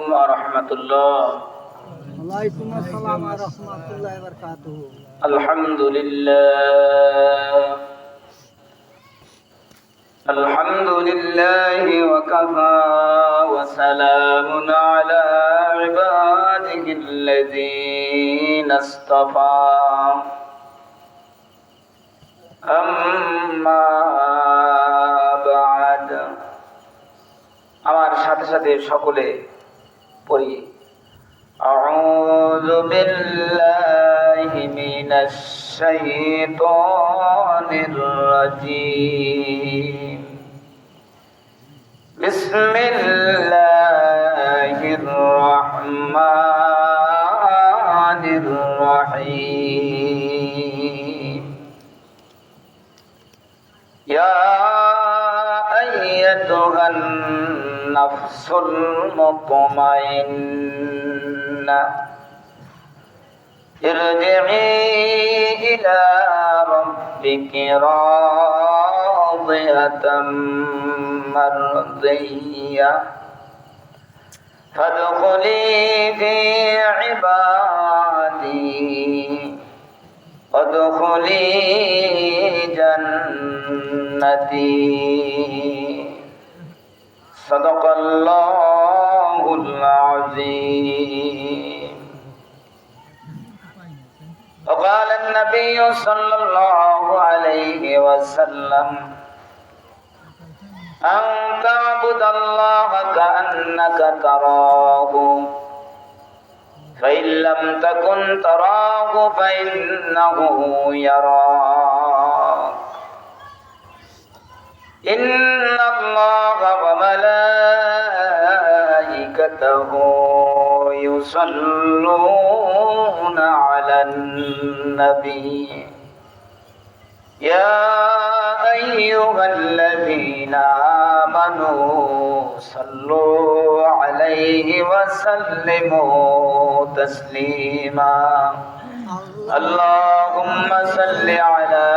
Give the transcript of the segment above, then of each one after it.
ورحمة الله. وعليكم السلام ورحمة الله وبركاته. الحمد لله الحمد لله وكفى وسلام على عباده الذين اصطفى أما بعد আমার সাথে সাথে সকলে পড়ি أعوذ بالله من الشيطان الرجيم بسم الله الرحمن الرحيم يا أيتها النفس المطمئنة ارجعي إلى ربك راضية مرضية فادخلي في عبادي وادخلي جنتي صدق الله العظيم. وقال النبي صلى الله عليه وسلم أن تعبد الله كأنك تراه فإن لم تكن تراه فإنه يراك إن الله وملائكته يصلون على النبي يا أيها الذين آمنوا صلوا عليه وسلموا تسليما. اللهم صل على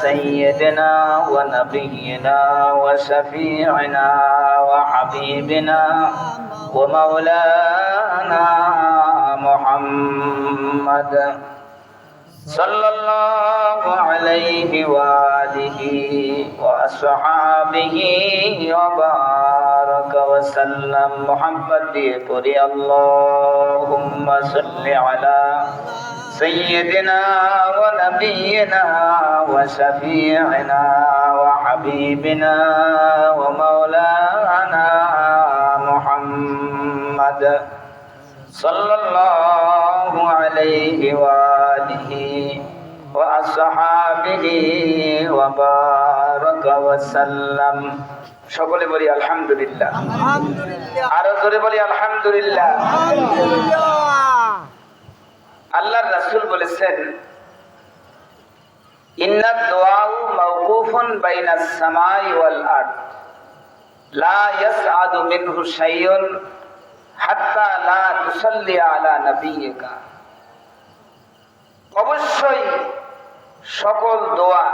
سيدنا ونبينا وشفيعنا وحبيبنا ومولانا محمد صلى الله عليه وآله وأصحابه وبارك وسلم. محمد দিয়ে পড়ি اللهم صل على سيدنا ونبينا وشفيعنا وحبيبنا ومولانا محمد صلى الله عليه وآله وأصحابه وبارك وسلم. সকলে বলি আলহামদুলিল্লাহ। আরো জোরে বলি আলহামদুলিল্লাহ। আল্লাহর রাসূল বলেছেন ইন্নাদ দুআউ মাওকুফুন বাইনাস সামাই ওয়াল আরদ লা ইয়াসআদু মিনহু শাইউন হাত্তা লা তুসাল্লি আলা নাবিয়িকা। অবশ্যই সকল দোয়া,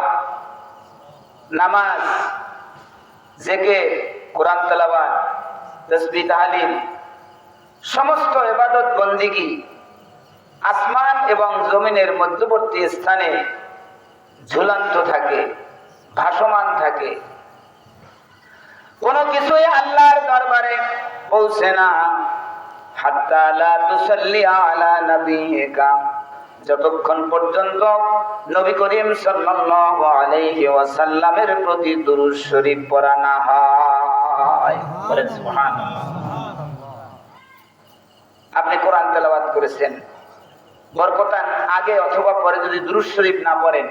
নামাজ, জিকির, কোরআন তেলাওয়াত, তাসবিহ তাহলিল, সমস্ত ইবাদত বন্দেগী আসমান এবং জমিনের মধ্যবর্তী স্থানে ঝুলন্ত থাকে, ভাসমান থাকে। কোনো কিছুই আল্লাহর দরবারে পৌঁছে না হাত্তা লা তুসাল্লি আলা নাবিয়িকা, যতক্ষণ পর্যন্ত নবী করিম সাল্লাল্লাহু আলাইহি ওয়াসাল্লামের প্রতি দুরূদ শরীফ পড়া না হয়। বলেন সুবহানাল্লাহ। আপনি কোরআন তেলাওয়াত করেছেন, বরকতান আগে অথবা পরে যদি দুরূদ শরীফ না পড়েন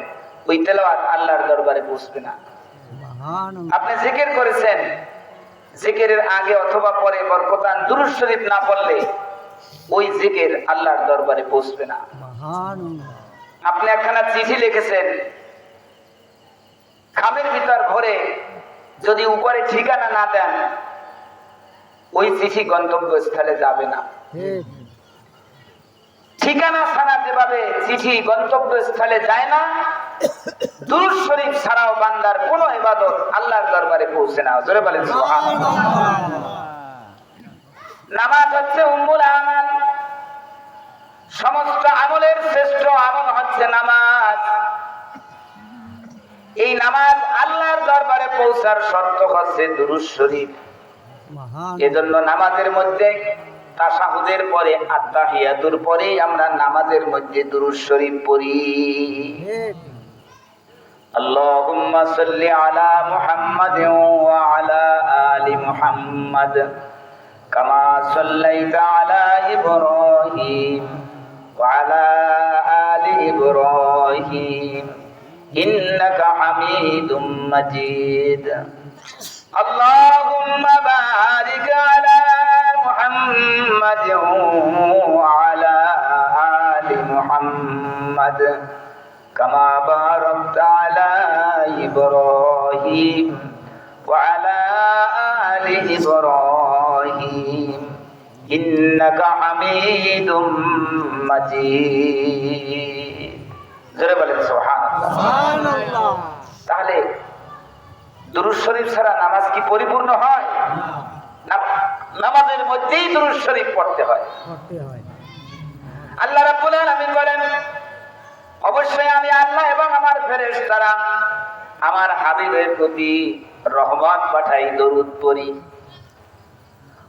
ওই তেলাওয়াত আল্লাহর দরবারে পৌঁছবে না। আপনি জিকির করেছেন, জিকিরের আগে অথবা পরে বরকতান দুরূদ শরীফ না পড়লে ওই জিকির আল্লাহর দরবারে পৌঁছবে না। আপনি একখানা চিঠি লিখেছেন, খামের ভিতর ভরে যদি উপরে ঠিকানা না দেন ওই চিঠি গন্তব্যস্থলে যাবে না। ঠিকানা ছাড়া যেভাবে চিঠি গন্তব্যস্থলে যায় না, দুরূদ শরীফ ছাড়াও বান্দার কোনো ইবাদত আল্লাহর দরবারে পৌঁছে না। জোরে বলেন সুবহানাল্লাহ। নামাজ হচ্ছে উম্মুল আমাল, সমস্ত আমলের শ্রেষ্ঠ আমল হচ্ছে নামাজ। এই নামাজ আল্লাহর দরবারে পৌঁছার শর্ত হচ্ছে দুরূদ শরীফ। এজন্য নামাজের মধ্যে তাশাহুদের পরে আত্তাহিয়াতুর পরেই আমরা নামাজের মধ্যে দুরূদ শরীফ পড়ি। আল্লাহুম্মা সাল্লি আলা মুহাম্মাদিন ওয়া আলা আলি মুহাম্মাদ কামা সাল্লাইতা আলা ইব্রাহিম ওয়া আলা আলি ইব্রাহিম ইন্নাকা হামিদুম মাজিদ। আল্লাহুম্মা বারিক আলা মুহাম্মাদিন ওয়া আলা আলি মুহাম্মাদ কামা বারাকতা আলা ইব্রাহিম ওয়া আলা আলি ইব্রাহিম ইন্নাকা হামিদুম মাজিদ। জোরে বলেন সুবহানাল্লাহ। সুবহানাল্লাহ। তাহলে দুরূদ শরীফ ছাড়া নামাজ কি পরিপূর্ণ হয়? না, নামাজের মধ্যেই দুরূদ শরীফ পড়তে হয়। আল্লাহ রাব্বুল আলামিন বলেন, অবশ্যই আমি আল্লাহ এবং আমার ফেরেশতারা আমার হাবিবের প্রতি রহমত পাঠাই, দরুদ পড়ি।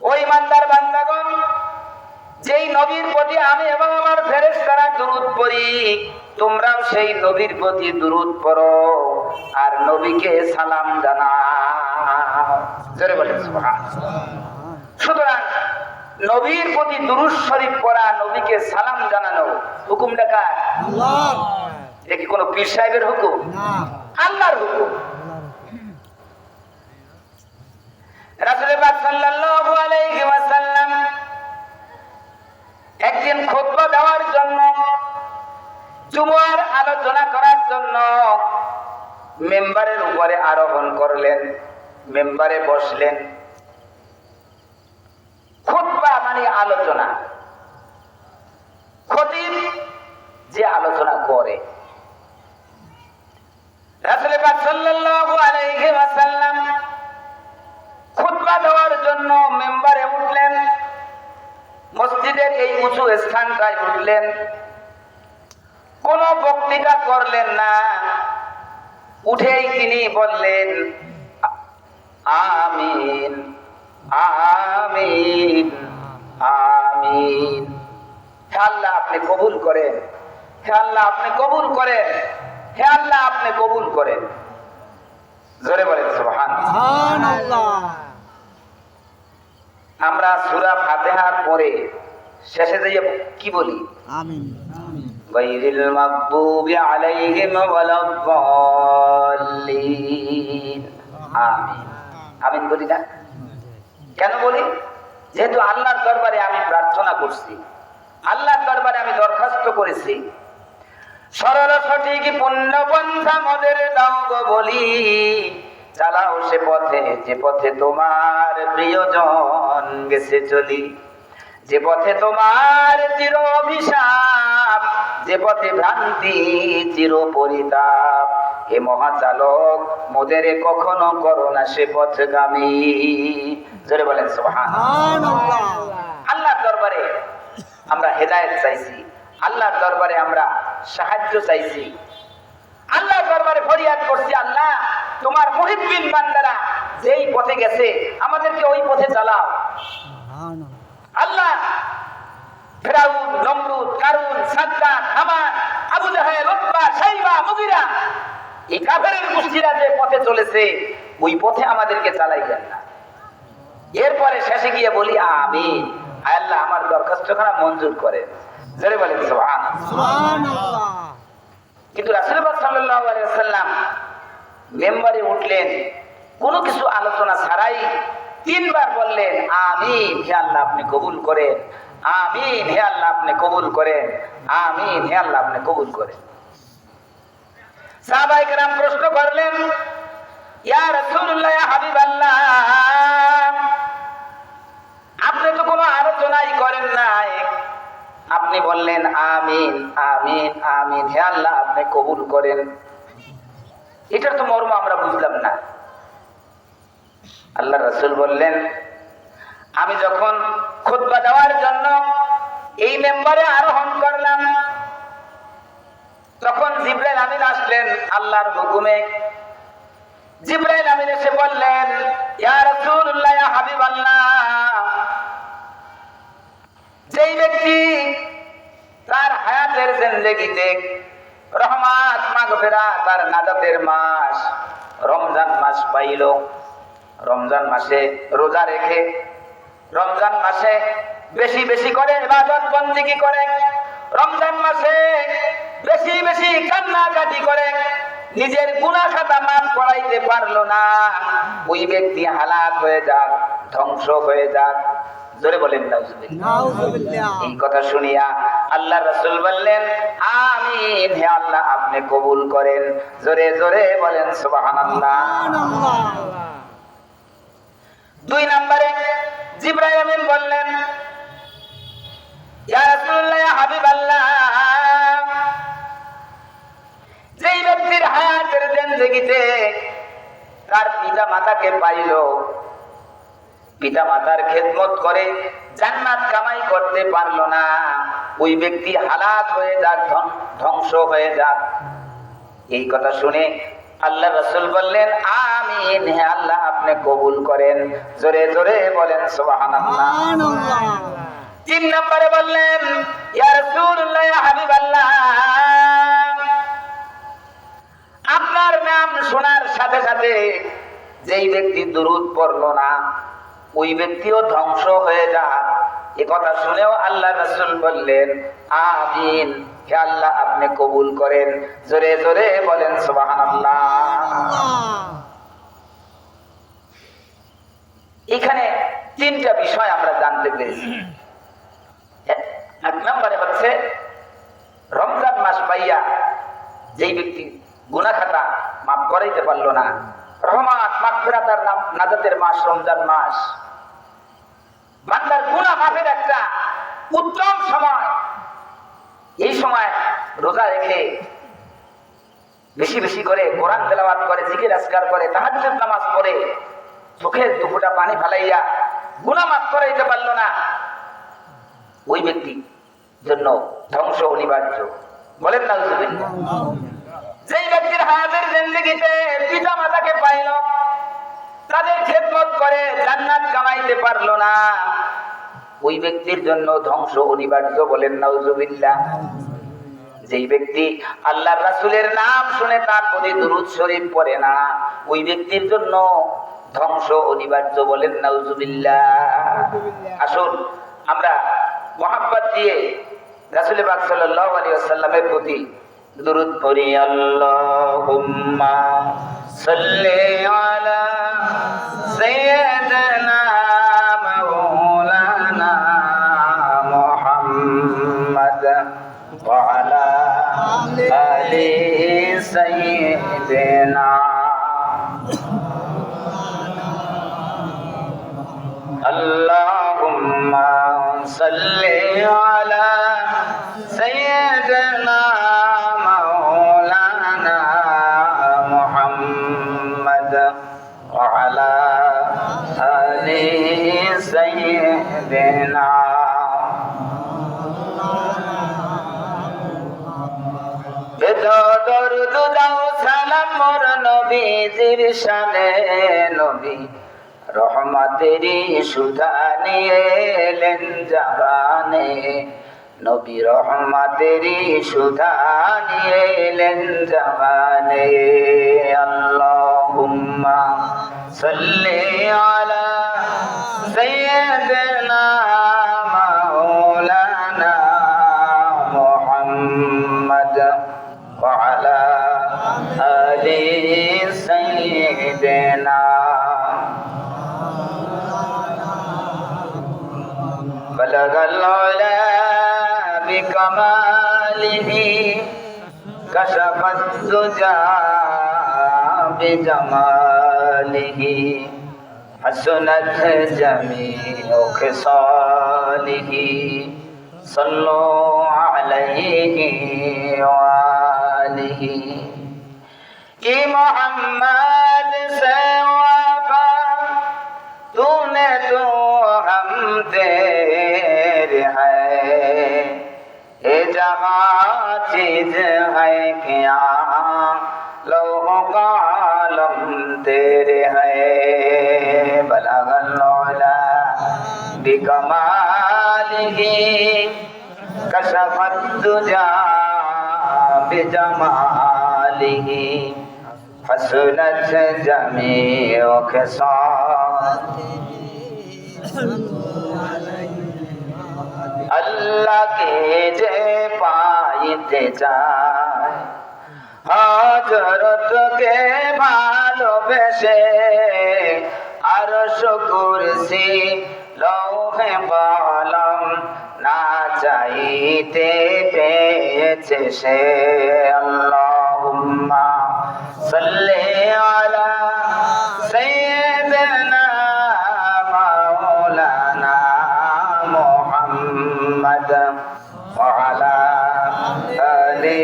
ওই ইমানদার বান্দাগণ, যেই নবীর প্রতি আমি এবং আমার ফেরেশতারা দরুদ পড়ি, তোমরাও সেই নবীর প্রতি দরুদ পড়ো আর নবীকে সালাম জানাও। জোরে বলেন সুবহানাল্লাহ। সুতরাং নবীর প্রতি দুরূদ শরীফ পড়া, নবীকে সালাম জানানো হুকুমটা কার? আল্লাহ। এটা কি কোনো পীর সাহেবের হুকুম? না, আল্লাহর হুকুম। রাসূল পাক সাল্লাল্লাহু আলাইহি ওয়াসাল্লাম একদিন খুতবা দেওয়ার জন্য, জুমার আলোচনা করার জন্য মেম্বারের উপরে আরোহণ করলেন, মেম্বারে বসলেন। খুতবা মানে আলোচনা, খতিব যে আলোচনা করে। রাসূল পাক সাল্লাল্লাহু আলাইহি ওয়াসাল্লাম খুতবা দেওয়ার জন্য মেম্বারে উঠলেন, মসজিদের এই উঁচু স্থানটায় উঠলেন। কোন বক্তৃতা করলেন না, উঠেই তিনি বললেন আমিন আমিন আমিন। হে আল্লাহ আপনি কবুল করেন, হে আল্লাহ আপনি কবুল করেন, হে আল্লাহ আপনি কবুল করেন। জোরে বলেন সুবহানাল্লাহ। সুবহানাল্লাহ। আমরা সূরা ফাতিহার পরে শেষে যাইয়ে কি বলি? আমিন। গায়রিল মাগদুবি আলাইহিম ওয়ালাদ-দাল্লিন। আমিন আমিন বলি না? কেন বলি? যেহেতু আল্লাহর দরবারে আমি প্রার্থনা করছি, আল্লাহর দরবারে আমি দরখাস্ত করেছি, সরল সঠিক পূর্ণ পন্থা মোদের দাও গো বলি, চালাও সে পথে যে পথে তোমার প্রিয়জন গেছে চলি, যে পথে তোমার চির অভিশাপ, যে পথে ভ্রান্তি চির পরিতাপ, হে মহাচালক মোদের কখনো করো না সে পথগামী। জোরে বলেন সুবহানাল্লাহ। আল্লাহর দরবারে আমরা হেদায়েত চাইছি, আল্লাহর দরবারে আমরা সাহায্য চাইছি, আল্লাহর দরবারে ফরিয়াদ করছি, আল্লাহ তোমার মুহিব্বিন বান্দারা যেই পথে গেছে আমাদেরকে ওই পথে চালাও। আল্লাহ ফিরাউন, নমরুদ, কারুন, সাদ্দাত, হামান, আবু জাহেল, উতবা, শাইবা, মুগীরা, এই কাফেরের গোষ্ঠীরা যে পথে চলেছে ওই পথে আমাদেরকে চালাইবেন না। এরপরে শেষে গিয়ে বলি আমিন, আল্লাহ আমার দরখাস্তখানা মঞ্জুর করেন। জোরে বলেন সুবহানাল্লাহ। কিন্তু রাসূল পাক সাল্লাল্লাহু আলাইহি ওয়াসাল্লাম মেম্বারে উঠলেন, কোনো কিছু আলোচনা ছাড়াই তিনবার বললেন আমিন, হে আল্লাহ আপনি কবুল করেন, আমিন, হে আল্লাহ আপনি কবুল করেন, আমিন, হে আল্লাহ আপনি কবুল করেন। সাহাবায়ে কেরাম প্রশ্ন করলেন, ইয়া রাসূলুল্লাহ, ইয়া হাবিবাল্লাহ, আপনি তো কোনো আলোচনাই করেন নাই, আপনি বললেন আমিন আমিন আমিন, হে আল্লাহ আপনি কবুল করেন। এটার তো মর্ম আমরা বুঝলাম না। আল্লাহ রাসূল বললেন আমি যখন খুতবা দেওয়ার জন্য এই মেম্বারে আরোহণ করলাম, তখন জিবরাইল আমিন আসলেন আল্লাহর হুকুমে। জিবরাইল আমিন এসে বললেন, ইয়া রাসূলুল্লাহ, ইয়া হাবিবাল্লাহ, যেই ব্যক্তি তার হায়াতের জিন্দেগিতে রহমত মাগফিরাত তার নাজাতের মাস রমজান মাস পাইল, রমজান মাসে রোজা রেখে, রমজান মাসে বেশি বেশি করে ইবাদত বন্দেগী করে, রমজান মাসে বেশি বেশি কান্নাকাটি করে, নিজের গুনাহ খাতা মাফ করাইতে পারলো না, ওই ব্যক্তি হালাক হয়ে যাক, ধ্বংস হয়ে যাক। জোরে বলেন নাউজুবিল্লাহ। এই কথা শুনিয়া আল্লাহ রাসূল বললেন, আমিন, হে আল্লাহ আপনি কবুল করেন। জোরে জোরে বলেন সুবহানাল্লাহ। 2 নম্বরে জিবরাইল আমিন বললেন, ইয়া রাসূলুল্লাহ, ইয়া হাবিবাল্লাহ, যেই ব্যক্তির হায়াতের জিন্দেগিতে তার পিতা মাতাকে পাইল, পিতা মাতার খেদমত করে জান্নাত কামাই করতে পারলো না, ওই ব্যক্তি হালাক হয়ে যাক, ধ্বংস হয়ে যাক। এই কথা শুনে আল্লাহ রাসূল বললেন, আমিন, হে আল্লাহ আপনি কবুল করেন। জোরে জোরে বলেন সুবহানাল্লাহ। 3 নম্বরে বললেন, ইয়া রাসূলুল্লাহ, ইয়া হাবিবাল্লাহ, আপনার নাম শোনার সাথে সাথে যেই ব্যক্তি দুরূদ পড়লো না, ওই ব্যক্তিও ধ্বংস হয়ে যাক। এ কথা শুনেও আল্লাহ রাসূল বললেন, আমিন, হে আল্লাহ আপনি কবুল করেন। জোরে জোরে বলেন সুবহানাল্লাহ। এখানে 3টা বিষয় আমরা জানতে পেরেছি। 1 নম্বরে হচ্ছে রমজান মাস পাইয়া যেই ব্যক্তি গুনাহ খাতা মাফ করাইতে পারলো না, রহমত মাগফিরাতের নাম নাজাতের মাস রমজান মাস, বান্দার গুনাহ মাফের একটা উত্তম সময়। এই সময় রোজা রেখে বেশি বেশি করে কোরআন তেলাওয়াত করে, জিকির আজকার করে, তাহাজ্জুদ নামাজ পড়ে, চোখের দুফোঁটা পানি ফালাইয়া গুনাহ মাফ করাইতে পারলো না, ওই ব্যক্তি জন্য ধ্বংস অনিবার্য। বলেন নাউজুবিল্লাহ। যেই ব্যক্তির হায়াতের জিন্দেগিতে পিতা মাতাকে পাইল, তাদের খেদমত করে জান্নাত কামাইতে পারলো না, ওই ব্যক্তির জন্য ধ্বংস অনিবার্য। বলেন নাউজুবিল্লাহ। যেই ব্যক্তি আল্লাহর রাসূলের নাম শুনে তার প্রতি দুরূদ শরীফ পড়ে না, ওই ব্যক্তির জন্য ধ্বংস অনিবার্য। বলেন নাউজুবিল্লাহ। আসুন আমরা মুহাব্বত দিয়ে রাসূল পাক সাল্লাল্লাহু আলাইহি ওয়াসাল্লামের প্রতি দুরূদ পড়ি। আল্লাহুম্মা সাল্লি আলা সাইয়্যিদিনা মাওলানা মুহাম্মাদ ওয়া আলা আলি সাইয়্যিদিনা আল্লাহুম্মা সাল্লি আলা সাইয়্যিদিনা মাওলানা মুহাম্মাদ ওয়া আলা আলি সাইয়্যিদিনা। দরুদ দাও সালাম মোর নবীজির শানে, নবী রহমতেরি সুধা নিয়ে এলেন জাহানে, নবী রহমতেরি সুধা নিয়ে এলেন জাহানে। আল্লাহুম্মা সাল্লি আলা সাইয়্যিদিনা মাওলানা মুহাম্মাদ ওয়া আলা আলি সাইয়্যিদিনা। بلغ العلا بكماله كشف الدجى بجماله حسنت جميع خصاله صلوا عليه وآله कि मोहम्मद से वफा तूने तो हम है ये जहाँ चीज है क्या लौह कालम तेरे है बलगल औला बिकमालिही कशफत दुजा बिजमालिही हसनत जमीउ खिसाल अल्लाह के जे पाइते चाय हजरत के ভালোবেসে আরশ কুরসি লৌহে কলম না চাইতে পেয়েছে সে আল্লাহুম্মা সাল্লি আলা সাইয়্যিদিনা মাওলানা মুহাম্মদ ওয়া আলা আলি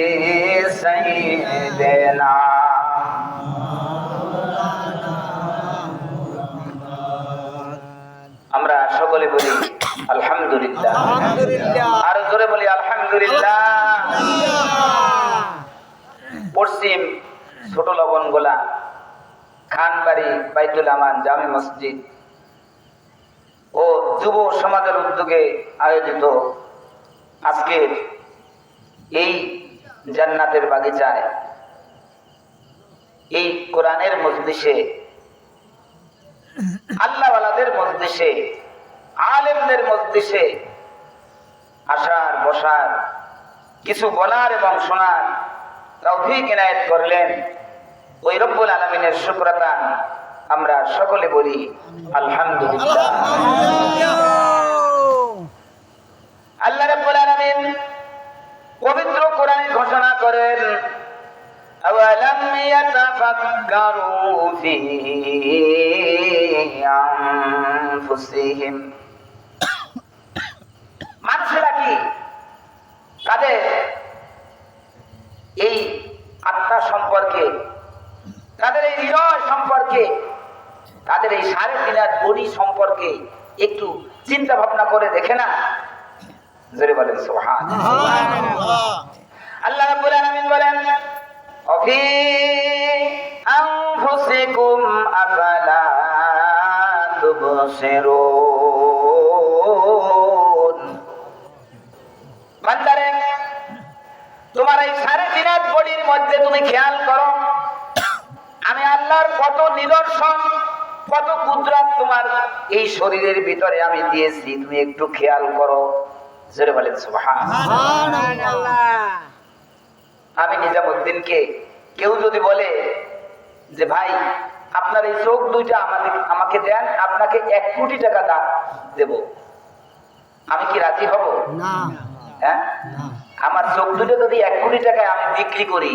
সাইয়্যিদিনা আমরা সকলে বলি আলহামদুলিল্লাহ আলহামদুলিল্লাহ আর জোরে বলি আলহামদুলিল্লাহ পশ্চিম ছোট লবণগোলা খানবাড়ি বাইতুল আমান জামে মসজিদ ও যুব সমাজের উদ্যোগে আয়োজিত আজকের এই জান্নাতের বাগিচায় এই কোরআনের মজলিসে আল্লাহওয়ালাদের মজলিসে আলেমদের মজলিসে আসার বসার কিছু বলার এবং শোনার তৌফিক ইনায়েত করলেন ওই রব্বুল আলামিনের শুকরানা আমরা সকলে বলি আলহামদুলিল্লাহ। আল্লাহ রাব্বুল আলামিন পবিত্র কোরআনে ঘোষণা করেন আওয়ালাম ইয়াতাফাক্কারু ফি আনফুসিহিম মানুষেরা কি তাদের এই আত্মা সম্পর্কে তাদের এই হৃদয় সম্পর্কে তাদের এই 3.5 বডি সম্পর্কে একটু চিন্তা ভাবনা করে দেখে না জোরে বলেন সুবহানাল্লাহ। আল্লাহ রাব্বুল আলামিন বলেন অফি আনফুসিকুম আফালা তুবসিরুন বান্দারে তোমার এই 3.5 বডির মধ্যে তুমি খেয়াল করো আমি আল্লাহর কত নিদর্শন কত কুদরত তোমার এই শরীরের ভিতরে আমি দিয়েছি তুমি একটু খেয়াল করো জোরে বলেন সুবহানাল্লাহ। আমি নিজামউদ্দিনকে কেউ যদি বলে যে ভাই আপনার এই চোখ দুইটা আমাকে দেন আপনাকে 1 কোটি টাকা দান দেব আমি কি রাজি হব না হ্যাঁ আমার চোখ দুটো যদি 1 কোটি টাকায় আমি বিক্রি করি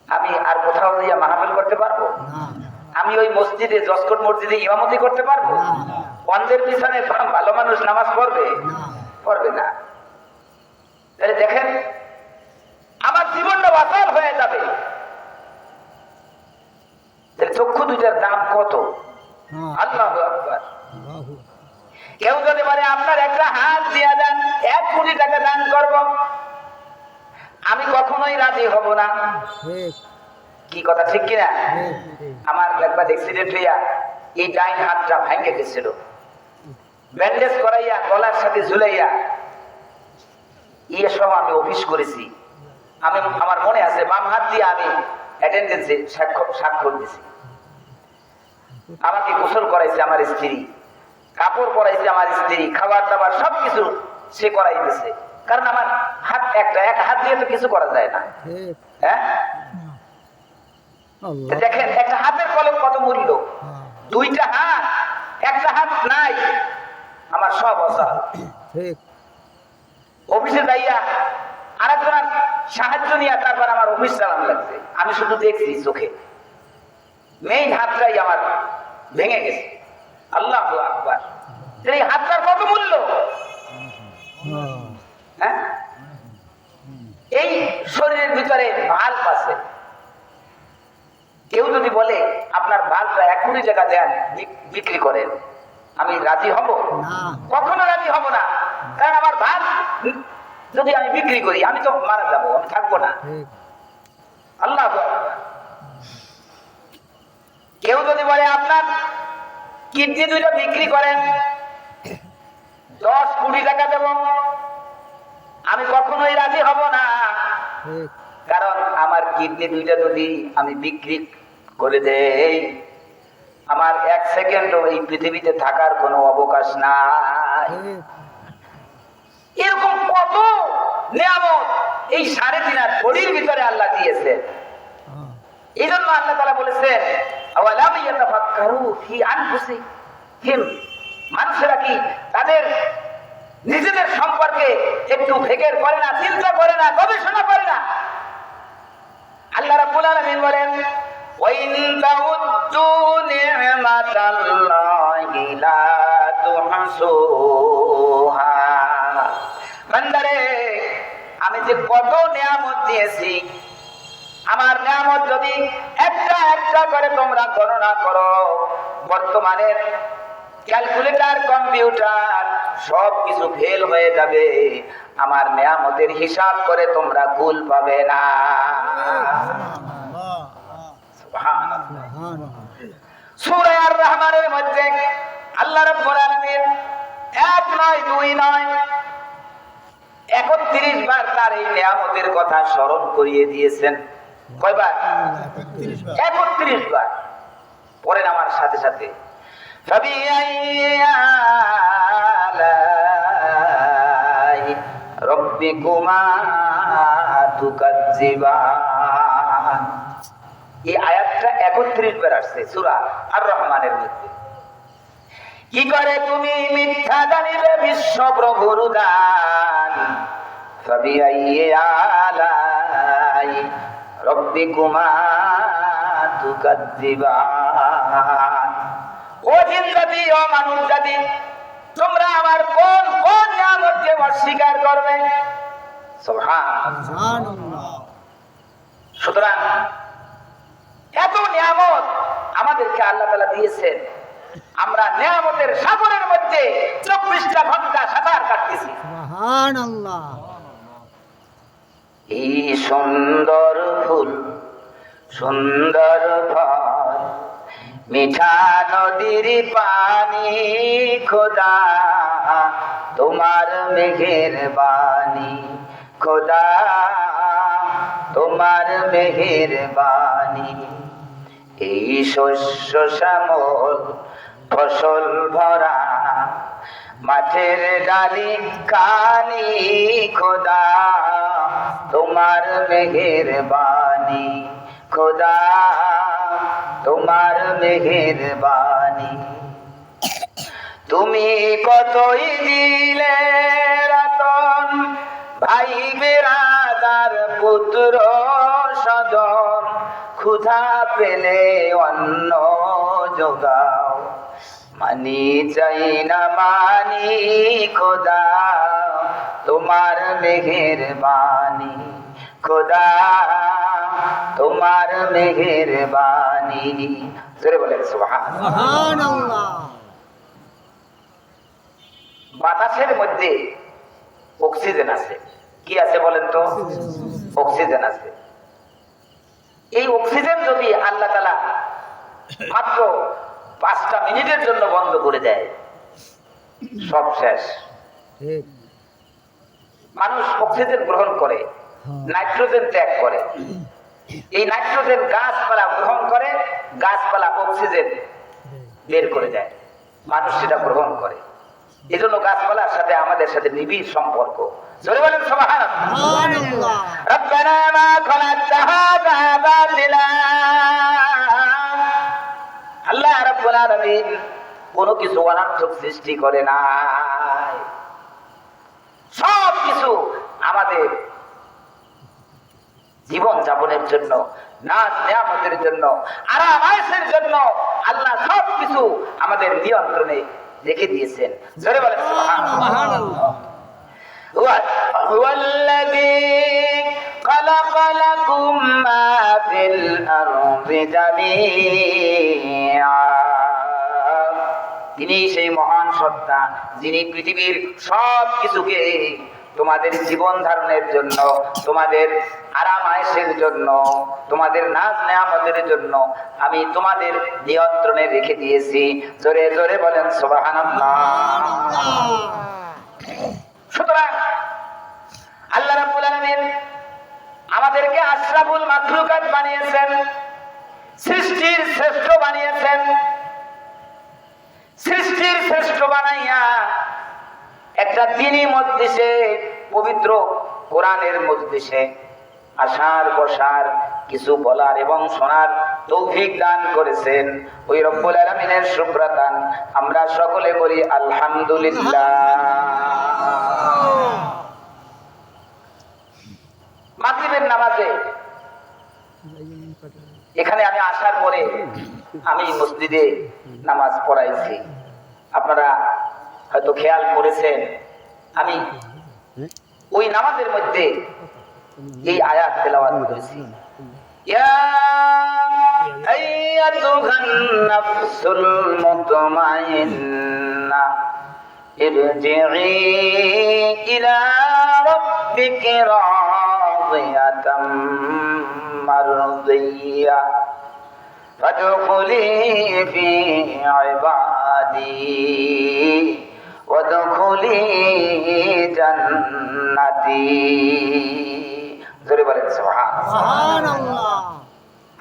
আমি আর কোথাও গিয়ে মাহফিল করতে পারবো আমি ওই মসজিদে জসকোট মসজিদে ইমামতি করতে পারবো অন্ধের পিছনে ভালো মানুষ নামাজ পড়বে পড়বে না তাহলে দেখেন আমার জীবনটা বাতাল হয়ে যাবে চক্ষু দুইটার দাম কত আল্লাহু আকবার। কেউ যদি বলে আপনার একটা হাত দিয়া দেন 1 কোটি টাকা দান করব আমি কখনোই রাজি হব না কি কথা ঠিক কিনা আমার একবার অ্যাক্সিডেন্ট হইয়া এই ডাইন হাতটা ভেঙে গেছিল ব্যান্ডেজ করাইয়া গলার সাথে ঝুলাইয়া সব আমি অফিস করেছি আমি আমার মনে আছে বাম হাত দিয়ে আমি অ্যাটেন্ডেন্সে স্বাক্ষর দিয়েছি আমাকে গোসল করাইছে আমার স্ত্রী কাপড় পরাইছে আমার স্ত্রী খাবার দাবার সবকিছু সে করাই দিয়েছে কারণ আমার হাত এক হাত দিয়ে তো কিছু করা যায় না হ্যাঁ দেখেন একটা হাতের কলম কত মূল্য দুইটা হাত একটা হাত নাই আমার সব অসহায় অফিসে যাইয়া আরেকজনের সাহায্য নিয়ে তারপর আমার অফিস চালানো লাগছে আমি শুধু দেখছি চোখে মেইন হাতটাই আমার ভেঙে গেছে আল্লাহু আকবার এই হাতটার কত মূল্য হ্যাঁ এই শরীরের ভিতরে ভাল্ব আছে কেউ যদি বলে আপনার ভাল্বটা 1 কোটি টাকা দেন বিক্রি করেন আমি রাজি হব কখনো রাজি হব না কারণ আমার ভাত যদি আমি বিক্রি করি আমি তো মারা যাবো, আমি থাকবো না। আল্লাহ আকবার। কেউ যদি বলে আপনার কিডনি দুইটা বিক্রি করেন 10 কোটি টাকা দেব, আমি কখনোই রাজি হব না। কারণ আমার কিডনি দুইটা যদি আমি বিক্রি করে দেই, আমার 1 সেকেন্ডও এই পৃথিবীতে থাকার কোনো অবকাশ নাই। এরকম কত নিয়ামত এই 3.5 কোটির ভিতরে আল্লাহ দিয়েছে। এই জন্য আল্লাহ তাআলা বলেছেন আওয়ালাম ইয়াতাফাক্কারু ফি আনফুসিহিম, মানুষেরা কি তাদের নিজেদের সম্পর্কে একটু ফিকির করে না, চিন্তা করে না, গবেষণা করে না? আল্লাহ রাব্বুল আলামিন বলেন ওয়াইন তাউদ্দু নি'মাতাল্লাহি লা তুহসুহা, বান্দারে আমি যে কত নিয়ামত দিয়েছি, আমার নিয়ামত যদি একটা একটা করে তোমরা গণনা করো, বর্তমানের ক্যালকুলেটর কম্পিউটার সবকিছু ফেল হয়ে যাবে, আমার নিয়ামতের হিসাব করে তোমরা ভুল পাবে না। সুবহানাল্লাহ। সূরা আর রহমানের মধ্যে আল্লাহ রাব্বুল আলামিন 1 নয় 2 নয় 31 বার তার এই নিয়ামতের কথা স্মরণ করিয়ে দিয়েছেন। কয়বার? 31 বার। পড়েন আমার সাথে সাথে। রব্বিকুমা তুকাজ্জিবান, এই আয়াতটা 31 বার আসছে সূরা আর রহমানের মধ্যে। কি করে তুমি মিথ্যা জানিলে বিশ্ব প্রভুর দান, ফাবিআইয়ি আলাই রব্বিকুমা তুকাজ্জিবান। ও জিন জাতি, ও মানুষ জাতি, তোমরা আমার কোন কোন নিয়ামতকে অস্বীকার করবে? সুবহানাল্লাহ। সুতরাং এত নিয়ামত আমাদেরকে আল্লাহ তাআলা দিয়েছেন, আমরা নিয়ামতের সাগরের মধ্যে 24টা ঘন্টা সাঁতার কাটতেছি। সুবহানাল্লাহ। এই সুন্দর ফুল, সুন্দর ফল, মিঠা নদীর পানি, খোদা তোমার মেহেরবানি, খোদা তোমার মেহেরবানি। এই শস্য শ্যামল ফসল ভরা মাঠের ডালি কানি, খোদা তোমার মেহেরবানি, খোদা তোমার মেহেরবানি। তুমি কতই দিলে রতন, ভাই বেরাদার পুত্র স্বজন, ক্ষুধা পেলে অন্ন যোগাও, মানি চাই না মানি, খোদা তোমার মেহেরবানি, খোদা তোমার মেহেরবানি। জোরে বলেন সুবহানাল্লাহ। সুবহানাল্লাহ। বাতাসের মধ্যে অক্সিজেন আছে। কি আছে বলেন তো? অক্সিজেন আছে। এই অক্সিজেন যদি আল্লাহ তাআলা মাত্র 5টা মিনিটের জন্য বন্ধ করে দেয়, সব শেষ। মানুষ অক্সিজেন গ্রহণ করে, নাইট্রোজেন ত্যাগ করে। এই নাইট্রোজেন গাছপালা গ্রহণ করে, গাছপালা অক্সিজেন বের করে দেয়, মানুষ সেটা গ্রহণ করে। এই জন্য গাছপালার সাথে আমাদের সাথে নিবিড় সম্পর্ক। জোরে বলেন সুবহানাল্লাহ। সুবহানাল্লাহ। রব্বানা মা খালাকতা হাযা বাতিলা, আল্লাহ রাব্বুল আলামিন কোনো কিছু অনর্থক সৃষ্টি করে নাই। সব কিছু আমাদের জীবন যাপনের জন্য, নাজ নিয়ামতের জন্য, আরাম আয়েশের জন্য আল্লাহ সব কিছু আমাদের নিয়ন্ত্রণে রেখে দিয়েছেন। জোরে বলেন সুবহানাল্লাহ। হুয়াল্লাযী খালাকা লাকুম মা ফিল আরদি জামিআ তিনি সেই মহান সত্তা যিনি পৃথিবীর সব কিছুকে তোমাদের জীবন ধারণের জন্য, তোমাদের আরাম আয়েশের জন্য, তোমাদের নাজ নেয়ামতের জন্য আমি তোমাদের নিয়ন্ত্রণে রেখে দিয়েছি। জোরে জোরে বলেন সুবহানাল্লাহ। সুতরাং আল্লাহ রাব্বুল আলামিন আমাদেরকে আশরাফুল মাখলুকাত বানিয়েছেন, সৃষ্টির শ্রেষ্ঠ বানিয়েছেন। সৃষ্টির শ্রেষ্ঠ বানাইয়া একটা দ্বীনি মজলিসে, পবিত্র কোরআনের মজলিসে আসার বসার, কিছু বলার এবং শোনার তৌফিক দান করেছেন। ওই রব্বুল আলামিনের শুকরান আমরা সকলে বলি আলহামদুলিল্লাহ। মাগরিবের নামাজে এখানে আমি আসার পরে আমি মসজিদে নামাজ পড়াইছি। আপনারা হয়তো খেয়াল করেছেন, আমি ওই নামাজের মধ্যে এই আয়াত তেলাওয়াত করেছি, ইয়া আইয়াতুহান নাফসুল মুতমাইন্না ইরজিই ইলা রাব্বিকি রাদিয়াতাম মারদিয়া ফাদখুলি ফি ইবাদি ওয়াদখুলি জান্নাতি। জোরে বলেন সুবহানাল্লাহ।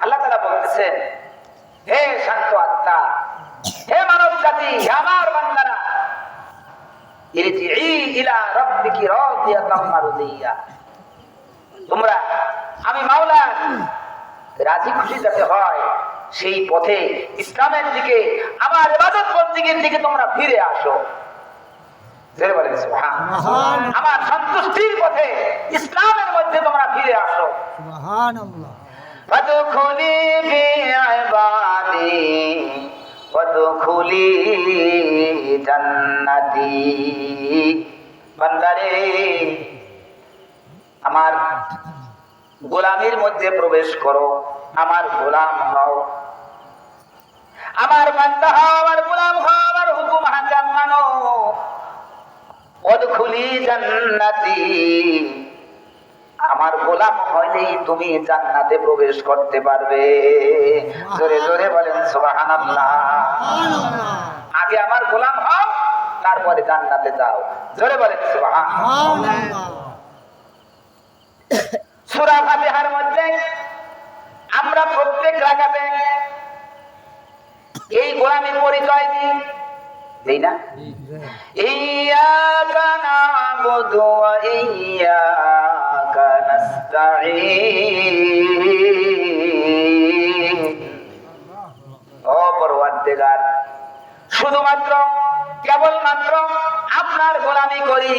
আল্লাহ তাআলা বলতেছেন, হে শান্ত আত্মা, হে মানব জাতি, আমার বান্দারা, ইরজিই ইলা রাব্বিকি রাদিয়াতাম মারদিয়া, তোমরা আমি মাওলা রাজি খুশি যাতে হয় সেই পথে, ইসলামের দিকে, আমার ইবাদত বন্দেগীর দিকে তোমরা ফিরে আসো। জোরে বলেন সুবহানাল্লাহ। আমার সন্তুষ্টির পথে, ইসলামের মধ্যে তোমরা ফিরে আসো। সুবহানাল্লাহ। ফাদখুলি ফি ইবাদি ওয়াদখুলি জান্নাতি। বান্দারে, আমার গোলামের মধ্যে প্রবেশ করো, আমার গোলাম হও, আমার বান্দা হও, আমার গোলাম হও, আমার হুকুম হাকাম মানো। ওয়াদখুলি জান্নাতি, আমার গোলাম হইলেই তুমি জান্নাতে প্রবেশ করতে পারবে। জোরে জোরে বলেন সুবহানাল্লাহ। আগে আমার গোলাম হও, তারপরে জান্নাতে যাও। জোরে বলেন সুবহানাল্লাহ। সূরা ফাতিহার মধ্যে আমরা প্রত্যেক রাকাতে এই গোলামের পরিচয় দিই না? ইয়্যাকা না'বুদু ওয়া ইয়্যাকা নাস্তাঈন। ও পরওয়ারদিগার, শুধুমাত্র কেবলমাত্র আপনার গোলামি করি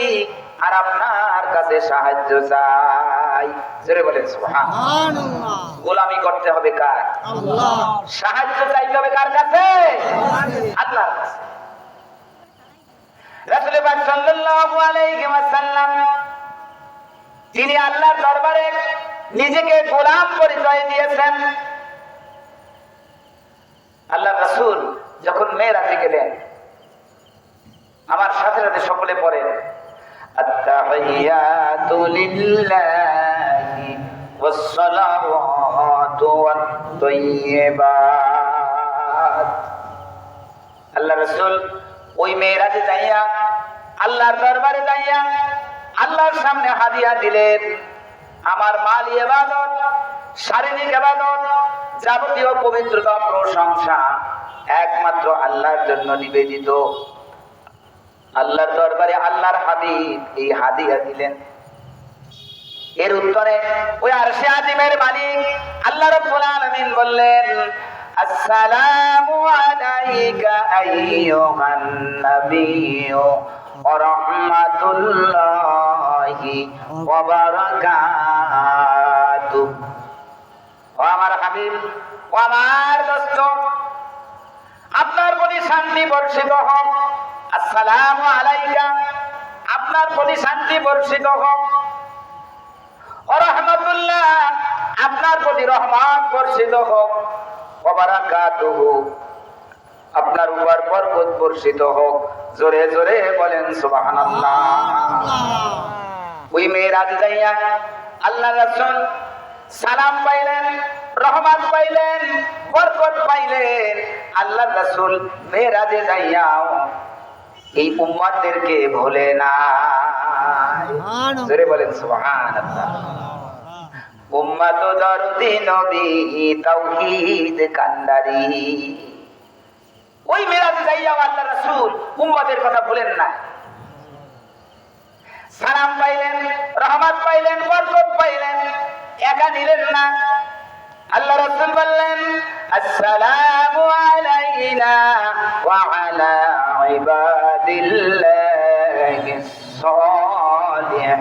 আর আপনার কাছে সাহায্য চাই। জোরে বলেন সুবহানাল্লাহ। গোলামি করতে হবে কার? আল্লাহ। সাহায্য চাইতে হবে কার কাছে? আল্লাহর কাছে। রাসূল পাক সাল্লাল্লাহু আলাইহি ওয়াসাল্লাম তিনি আল্লাহর দরবারে নিজেকে গোলাম পরিচয় দিয়েছেন। আল্লাহ রাসূল যখন মেরাজে গেলেন, আমার সাথে সাথে সকলে পড়েন, আত-তাহিয়াতু লিল্লাহি ওয়াস-সালাওয়াতু ওয়াত-তাইয়্যিবাত। আল্লাহ রাসূল ওই মেরাজে যাইয়া, আল্লাহর দরবারে যাইয়া আল্লাহর সামনে হাদিয়া দিলেন। আমার মালি ইবাদত, শারীরিক ইবাদত, যাবতীয় পবিত্রতা, প্রশংসা একমাত্র আল্লাহর জন্য নিবেদিত। আল্লাহর দরবারে আল্লাহর হাবিব এই হাদিয়া দিলেন। এর উত্তরে ওই আরশে আজিমের মালিক আল্লাহ রাব্বুল আলামিন বললেন, আসসালামু আলাইকা আইয়ুহান নাবিয়্যু ওয়া রাহমাতুল্লাহি ওয়া বারাকাতুহু। ও আমার হাবিব, ও আমার দোস্ত, আপনার প্রতি শান্তি বর্ষিত হোক। আসসালামু আলাইকা, আপনার প্রতি শান্তি বর্ষিত হোক। ওয়া রাহমাতুল্লাহ, আপনার প্রতি রহমত বর্ষিত হোক। ওয়া বারাকাতুহু, আপনার উপর বরকত বর্ষিত হোক। জোরে জোরে বলেন সুবহানাল্লাহ। ওই মেরাজ যাইয়া আল্লাহ রাসূল সালাম পাইলেন, রহমত পাইলেন, বরকত পাইলেন। আল্লাহ রাসূল মেরাজে যাইয়াও এই উম্মতদেরকে ভোলে না। জোরে বলেন সুবহানাল্লাহ। উম্মত দরদি নবী তাওহীদ কান্ডারি। ওই মেরাজে যাইয়াও আল্লাহ রাসূল উম্মতের কথা ভুলেন না। সালাম পাইলেন, রহমত পাইলেন, বরকত পাইলেন, একা নিলেন না। আল্লাহ রাসূল বললেন, আসসালামু আলাইনা ওয়া আলা ইবাদিল্লাহিস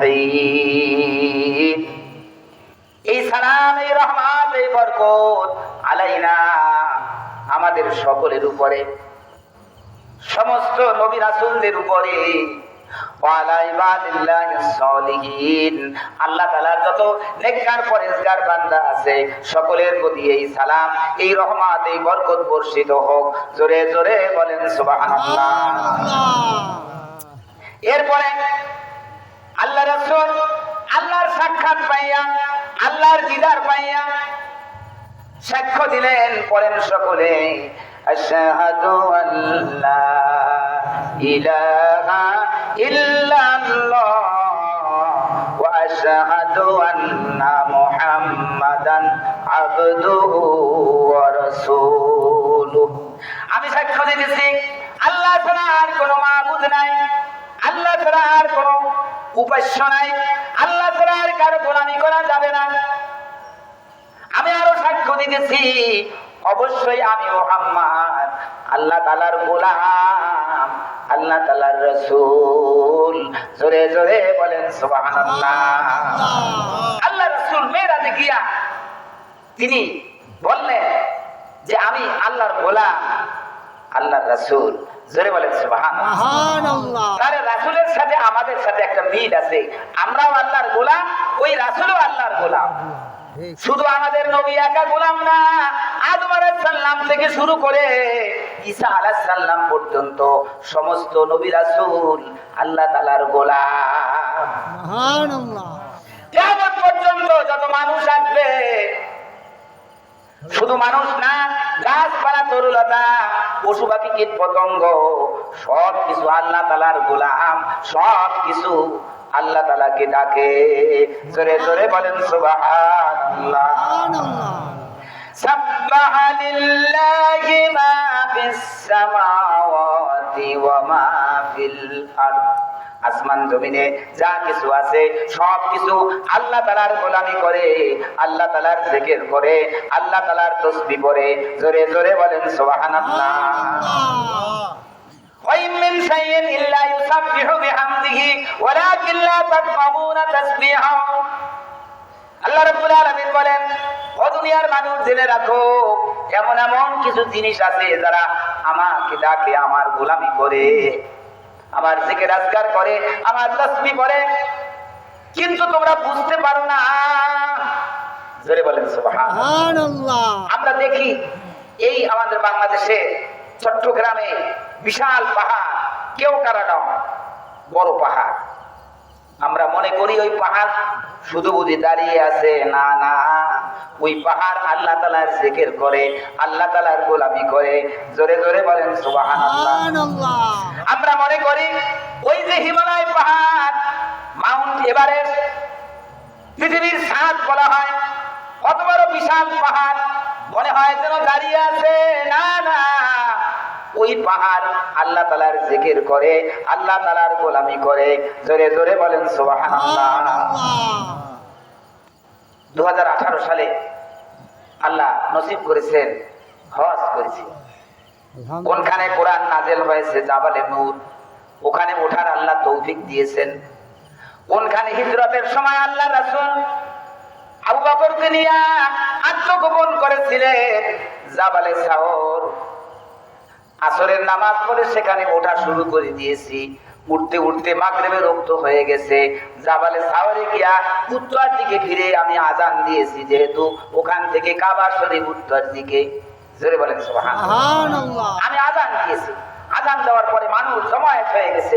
সালিহিন। এই সালাম, এই রহমত, এই বরকত আলাইনা আমাদের সকলের উপরে, সমস্ত নবী রাসূলদের উপরে, আল্লাহ তাআলার যত নেককার পরেজগার বান্দা আছে সকলের প্রতি এই সালাম, এই রহমত, এই বরকত বর্ষিত হোক। জোরে জোরে বলেন সুবহানাল্লাহ। এরপরে আল্লাহ রাসূল আল্লাহর সাক্ষাৎ পাইয়া, আল্লাহর দিদার পাইয়া সাক্ষ্য দিলেন। পড়েন সকলে, আশহাদু আল্লা ইলাহা ইল্লাল্লাহ ওয়া আশহাদু আন্না মুহাম্মাদান আবদুহু ওয়া রাসূলুহু। আমি সাক্ষ্য দিতেছি আল্লাহ ছাড়া আর কোনো মাবুদ নাই, আল্লাহ ছাড়া আর কোনো উপাস্য নাই, আল্লাহ ছাড়া আর কারো গোলামি করা যাবে না। আমি আরো সাক্ষ্য দিতেছি অবশ্যই আমি মুহাম্মদ আল্লাহ তাআলার গোলাম, আল্লাহ তাআলার রাসূল। জোরে জোরে বলেন সুবহানাল্লাহ। আল্লাহ রাসূল মেরাজে গিয়া তিনি বললেন যে আমি আল্লাহর গোলাম, আল্লাহর রাসূল। জোরে বলেন সুবহানাল্লাহ। তাহলে রাসূলের সাথে আমাদের সাথে একটা মিল আছে, আমরাও আল্লাহর গোলাম, ওই রাসূলও আল্লাহর গোলাম। শুধু আমাদের নবী একা গোলাম না, আদম আলাইহিস সালাম থেকে শুরু করে ঈসা আলাইহিস সালাম পর্যন্ত সমস্ত নবী রাসূল আল্লাহ তাআলার গোলাম। সুবহানাল্লাহ। কিয়ামত পর্যন্ত যত মানুষ আসবে, শুধু মানুষ না, গাছপালা, তরুলতা, পশু পাখি, কীট পতঙ্গ সব কিছু আল্লাহ তাআলার গোলাম, সব কিছু আল্লাহ তাআলাকে ডাকে। জোরে জোরে বলেন সুবহানাল্লাহ। সাব্বাহা লিল্লাহি মা ফিস সামাওয়াতি ওয়া মা ফিল আরদ। আসমান জমিনে যা কিছু আছে সব কিছু আল্লাহ তাআলার গোলামি করে, আল্লাহ তাআলার জিকির করে, আল্লাহ তাআলার তাসবিহ পড়ে। জোরে জোরে বলেন সুবহানাল্লাহ। وَإِن مِّن شَيْءٍ إِلَّا يُسَبِّحُ بِحَمْدِهِ وَلَكِن لَّا تَفْقَهُونَ تَسْبِيحَهُ। আল্লাহ রাব্বুল আলামিন বলেন, ও দুনিয়ার মানুষ জেনে রাখো, এমন এমন কিছু জিনিস আছে যারা আমাকে ডাকে, আমার গোলামি করে, আমার জিকির আজকার করে, আমার তাসবিহ করে, কিন্তু তোমরা বুঝতে পারো না। জোরে বলেন সুবহানাল্লাহ। আমরা দেখি এই আমাদের বাংলাদেশে চট্টগ্রামে বিশাল পাহাড়, কেওক্রাগাঁও বড় পাহাড়। আমরা মনে করি ওই পাহাড় শুধু বুঝি দাঁড়িয়ে আছে, না না, ওই পাহাড় আল্লাহ তাআলার জিকির করে, আল্লাহ তাআলার গোলামি করে। জোরে জোরে বলেন সুবহানাল্লাহ। আমরা মনে করি ওই যে হিমালয় পাহাড়, মাউন্ট এভারেস্ট, পৃথিবীর ছাদ বলা হয়, কত বড় বিশাল পাহাড়, মনে হয় যেন দাঁড়িয়ে আছে, না না, ওই পাহাড় আল্লাহ তাআলার জিকির করে, আল্লাহ তাআলার গোলামি করে। জোরে জোরে বলেন সুবহানাল্লাহ। 2018 সালে আল্লাহ নসিব করেছেন হজ করেছি। কোনখানে কোরআন নাযিল হয়েছে, জাবালে নূর, ওখানে ওঠার আল্লাহ তৌফিক দিয়েছেন। কোনখানে হিজরতের সময় আল্লাহ রাসূল আবু বকরকে নিয়ে আত্মগোপন করেছিলেন জাবালে সাওর। আসরের নামাজ পড়ে সেখানে ওঠা শুরু করে দিয়েছি, উঠতে উঠতে মাগরিবের রক্ত হয়ে গেছে। জাবালে সাওরে গিয়া উত্তর দিকে ফিরে আমি আজান দিয়েছি, যেহেতু ওখান থেকে কাবা শরীফ উত্তর দিকে। জোরে বলেন সুবহানাল্লাহ। সুবহানাল্লাহ। আমি আযান দিয়েছি, আযান দেওয়ার পরে মানুষ জমায়েত হয়ে গেছে।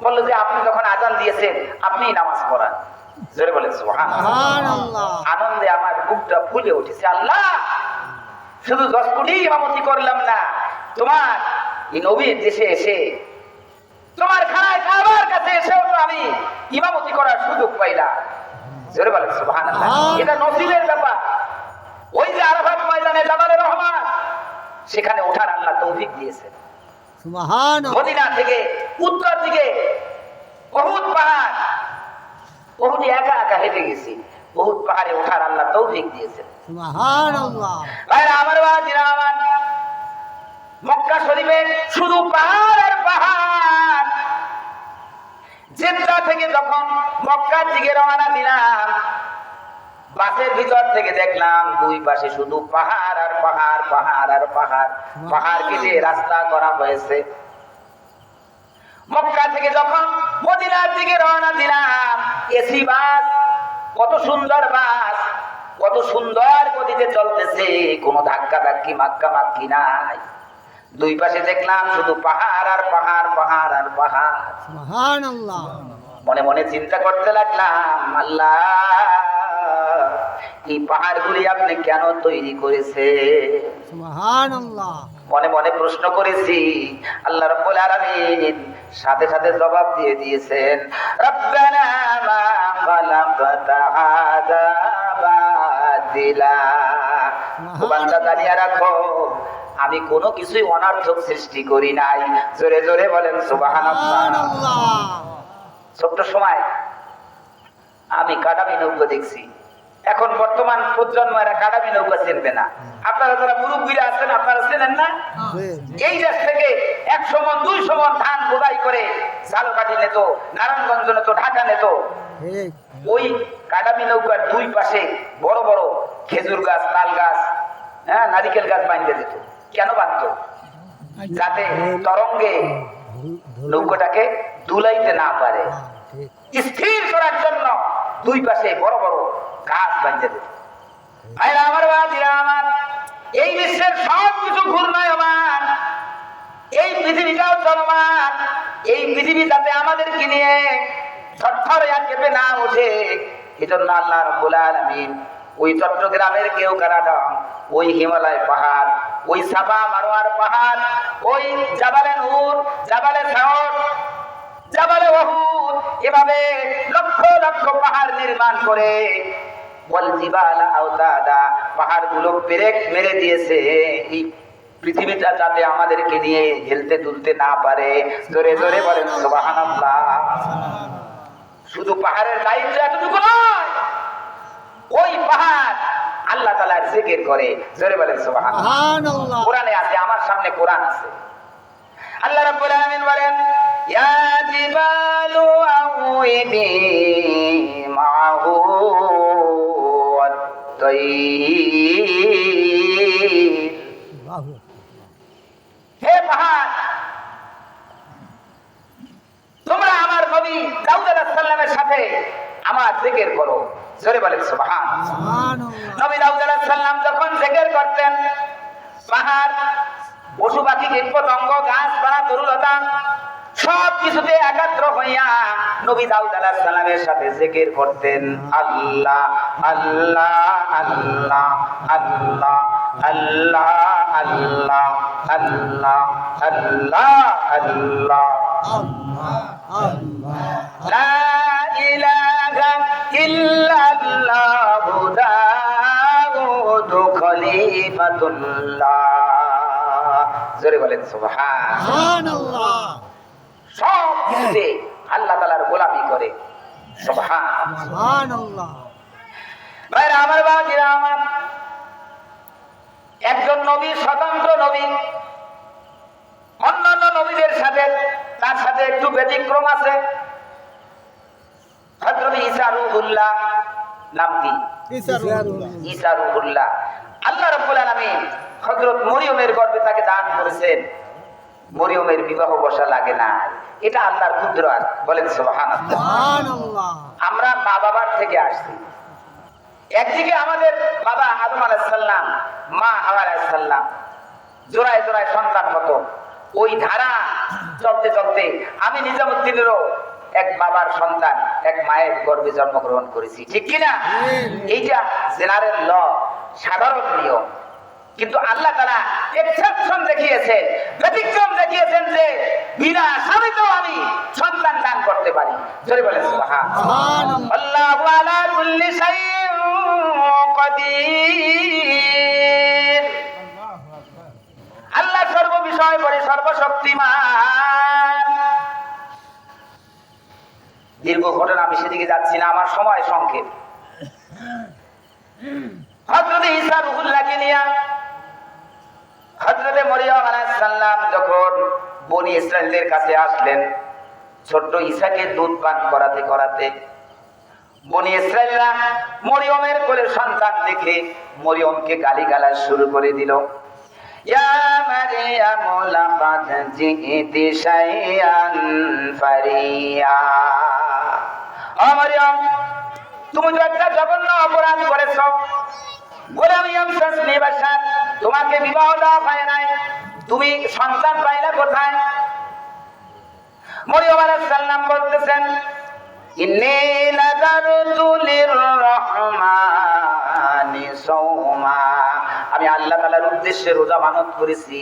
বললো যে আপনি যখন আযান দিয়েছেন আপনিই নামাজ পড়ান। জোরে বলেন সুবহানাল্লাহ। সুবহানাল্লাহ। আনন্দে আমার বুকটা ফুলে উঠেছে। আল্লাহ, শুধু 10 কোটি ইমামতি করলাম না, তোমার এই নবীর দেশে এসে তোমার খানায় কাবার কাছে এসেও তো আমি ইমামতি করার সুযোগ পাইলাম। জোরে বলেন সুবহানাল্লাহ। এটা নসিবের ব্যাপার। ওই যে আরাফাত ময়দানে জাবালে রহমান, সেখানে ওঠার আল্লাহ তৌফিক দিয়েছেন। সুবহানাল্লাহ। মদিনা থেকে উত্তর দিকে বহুত পাহাড়, ওহুদে একা একা হেঁটে গেছি, বহুত পাহাড়ে ওঠার আল্লাহ তৌফিক দিয়েছেন। সুবহানাল্লাহ। ভাইরা আমার, বাজিরা আমার, মক্কা শরীফে শুধু পাহাড় আর পাহাড়। জেদ্দা থেকে যখন মক্কার দিকে রওনা দিলাম, বাসের ভিতর থেকে দেখলাম দুই পাশে শুধু পাহাড় আর পাহাড়, পাহাড় আর পাহাড়। পাহাড় কেটে রাস্তা করা হয়েছে। মক্কা থেকে যখন মদিনার দিকে রওনা দিলাম, এসি বাস, কত সুন্দর বাস, কত সুন্দর গতিতে চলতেছে, কোনো ধাক্কা ধাক্কি মাক্কা মাক্কি নাই। দুই পাশে দেখলাম শুধু পাহাড় আর পাহাড়, পাহাড় আর পাহাড়। সুবহানাল্লাহ। মনে মনে চিন্তা করতে লাগলাম, আল্লাহ, এই পাহাড়গুলি আপনি কেন তৈরি করেছে? সুবহানাল্লাহ। মনে মনে প্রশ্ন করেছি। আল্লাহ রাব্বুল আলামিন সাথে সাথে জবাব দিয়ে দিয়েছেন, রব্বানা মা খালাকতা হাযা বাতিলা। ও বান্দা, জানিয়ে রাখো, আমি কোনো কিছুই অনার্থক সৃষ্টি করি নাই। জোরে জোরে বলেন সুবহানাল্লাহ। সুবহানাল্লাহ। ছোট্ট সময় আমি কাটাবি নৌকা দেখছি। এখন বর্তমান প্রজন্ম এরা কাটাবি নৌকা চিনবে না। আপনারা যারা মুরব্বীরা আছেন, আপনারা চেনেন না? এই দেশ থেকে 100 মণ 200 মণ ধান বোঝাই করে ঝালকাঠি নিত, নারায়ণগঞ্জ নিত, ঢাকা নিত। ঠিক। ওই কাটাবি নৌকার দুই পাশে বড় বড় খেজুর গাছ, তাল গাছ, হ্যাঁ, নারিকেল গাছ বাঁধতে দিত। কেন বাঁধত? যাতে তরঙ্গে নৌকাটাকে দুলাইতে না পারে, স্থির করার জন্য দুই পাশে বড় বড় গাছ বাঁধতে দিত। ভাইরা আমার, বাজিরা আমার, এই বিশ্বের সব কিছু ঘূর্ণায়মান, এই পৃথিবীটাও চলমান। এই পৃথিবী যাতে আমাদেরকে নিয়ে থরথর কেঁপে না ওঠে, এজন্য আল্লাহ রাব্বুল আলামিন ওই চট্টগ্রামের কেওক্রাডং, ওই হিমালয় পাহাড়, ওই সাফা মারওয়ার পাহাড়, ওই জাবালে নূর, জাবালে সাউর, জাবালে ওহুদ, এভাবে লক্ষ লক্ষ পাহাড় নির্মাণ করে ওয়াল জিবালা আওতাদা, পাহাড়গুলো পেরেক মেরে দিয়েছে এই পৃথিবীটা যাতে আমাদেরকে নিয়ে হেলতে দুলতে না পারে। জোরে জোরে বলেন সুবহানাল্লাহ। শুধু পাহাড়ের দায়িত্ব এতটুকু নয়, ওই পাহাড় আল্লাহ তাআলার জিকির করে। জোরে বলেন সুবহানাল্লাহ। সুবহানাল্লাহ। কোরআনে আছে, আমার সামনে কোরআন আছে। আল্লাহ রাব্বুল আলামিন বলেন, ইয়া জিবালু আউইবি মাহু ওয়াত-তাইর। হে পাহাড়, তোমরা আমার নবী দাউদ আলাইহিস সালামের সাথে আমার জিকির করো। জোরে বলেন সুবহানাল্লাহ। সুবহানাল্লাহ। নবী দাউদ আলাইহিস সালাম যখন জিকির করতেন, পাহাড়, পশু পাখি, কীট পতঙ্গ, গাছপালা, তরুলতা সব কিছুতে একাত্র হইয়া নবী দাউদ আলাইহিস সালামের সাথে জিকির করতেন। আল্লাহ আল্লাহ আল্লাহ আল্লাহ আল্লাহ আল্লাহ আল্লাহ আল্লাহ আল্লাহ লা ইলাহা ইল্লাল্লাহু দাউদ খলিফাতুল্লাহ। জোরে বলেন সুবহানাল্লাহ। সুবহানাল্লাহ। সব কিছুতে আল্লাহ তাআলার গোলামি করে। সুবহানাল্লাহ। সুবহানাল্লাহ। ভাইরা আমার, বাজিরা আমার, একজন নবী, স্বতন্ত্র নবী, অন্যান্য নবীদের সাথে তার সাথে একটু ব্যতিক্রম আছে। হযরত ঈসা রূহুল্লাহ, নাম কি? ঈসা রূহুল্লাহ। আল্লাহ রাব্বুল আলামিন হযরত মরিয়মের গর্ভে তাকে দান করেছেন। মরিয়মের বিবাহ বসা লাগে না, এটা আল্লাহর কুদরত। বলেন সুবহানাল্লাহ। সুবহানাল্লাহ। আমরা মা বাবার থেকে আসছি, একদিকে আমাদের বাবা আদম আলাইহিস সালাম, মা হাওয়া আলাইহিস সালাম, জোড়ায় জোড়ায় সন্তান হতো। ওই ধারা চলতে চলতে আমি নিজামুদ্দিনেরও এক বাবার সন্তান, এক মায়ের গর্ভে জন্মগ্রহণ করেছি, ঠিক কিনা? এইটা জেনারেল ল, সাধারণ নিয়ম। কিন্তু আল্লাহ তাআলা এক্সেপশন দেখিয়েছেন, ব্যতিক্রম দেখিয়েছেন যে বিনা স্বামীতেও আমি সন্তান দান করতে পারি। জোরে বলেন সুবহানাল্লাহ। আল্লাহু আলা কুল্লি শাইইন কাদির। আল্লাহ সর্ববিষয় পরি সর্বশক্তিমান। দীর্ঘ ঘটনা, আমি সেদিকে যাচ্ছি না, আমার সময় সংক্ষেপ। হযরত ঈসা রূহুল্লাহকে নিয়ে হযরত মরিয়ম আলাইহিস সালাম যখন বনি ইসরাইলদের কাছে আসলেন, ছোট্ট ঈসাকে দুধ পান করাতে করাতে বনি ইসরাইলরা মরিয়মের কোলে সন্তান দেখে মরিয়মকে গালিগালাজ শুরু করে দিল। ইয়া মারইয়াম লাকাদ জিইতি শাইআন ফারিয়া। ও মরিয়ম, তুমি তো একটা জঘন্য অপরাধ করেছো। গোলাম ইয়ামসাসনি বাশার, তোমাকে বিবাহ দেওয়া হয় নাই, তুমি সন্তান পাইলা কোথায়? মরিয়ম আলাইহিস সালাম বলতেছেন, ইন্নী নাযারতু লিররহমানি সাওমা, আমি আল্লাহ তাআলার উদ্দেশ্যে রোজা মানত করেছি।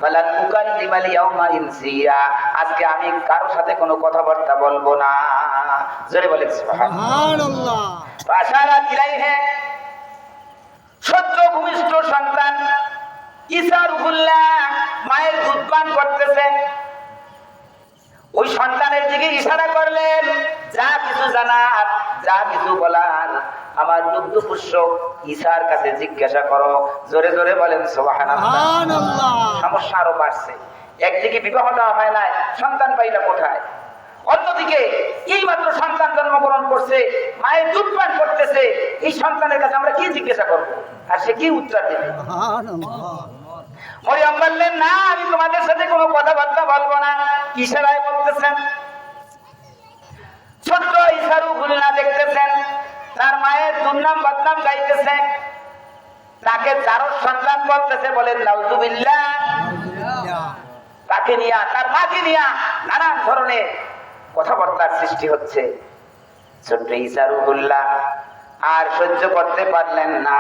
ফালান উকাল্লিমাল ইয়াওমা ইনসিয়া, আজকে আমি কারো সাথে কোনো কথাবার্তা বলবো না। জোরে বলেন সুবহানাল্লাহ। আশারা ইলাইহি, সদ্য ভূমিষ্ঠ সন্তান ঈসা রূহুল্লাহ মায়ের দুধ পান করতেছে। ওই সন্তানের দিকে ইশারা করলেন, যা কিছু জানার, যা কিছু বলার আমার দুগ্ধ পুষ্য ঈসার কাছে জিজ্ঞাসা করো। জোরে জোরে বলেন সুবহানাল্লাহ। সমস্যা আরো বাড়ছে। একদিকে বিবাহ দেওয়া হয় নাই, সন্তান পাইলা কোথায়? অন্যদিকে এই মাত্র সন্তান জন্মগ্রহণ করছে, মায়ের দুধ পান করতেছে। এই সন্তানের কাছে আমরা কি জিজ্ঞাসা করবো, আর সে কি উত্তর দেবে? মরিয়ম বললেন, না, আমি তোমাদের সাথে কোনো কথাবার্তা বলবো না। ইশারায় বলতেছেন। ছোট্ট ঈসা রূহুল্লাহ দেখতেছেন তার মায়ের দুর্নাম বদনাম গাইতেছে, তাকে জারজ সন্তান বলতেছে। বলেন নাউযুবিল্লাহ। তাকে নিয়া, তার মাকে নিয়া নানান ধরনের কথাবার্তার সৃষ্টি হচ্ছে। ছোট্ট ঈসা রূহুল্লাহ আর সহ্য করতে পারলেন না।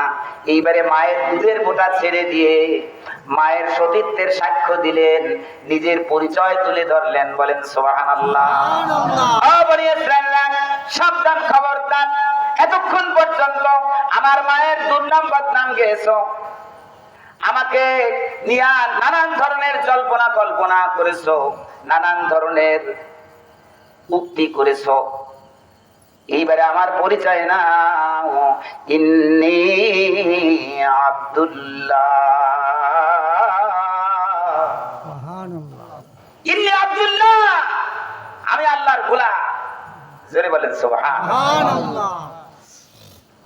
এইবারে মায়ের দুধের বোঁটা ছেড়ে দিয়ে মায়ের সতীত্বের সাক্ষ্য দিলেন, নিজের পরিচয় তুলে ধরলেন। বলেন সুবহানাল্লাহ। সাবধান, খবরদার, এতক্ষণ পর্যন্ত আমার মায়ের দুর্নাম বদনাম গেছো, আমাকে নিয়া নানান ধরনের জল্পনা কল্পনা করেছো, নানান ধরনের উক্তি করেছো। এইবারে আমার পরিচয় না, ইন্নী আব্দুল্লাহ, ইন্নী আব্দুল্লাহ, আমি আল্লাহর গোলাম। জোরে বলেন সুবহানাল্লাহ।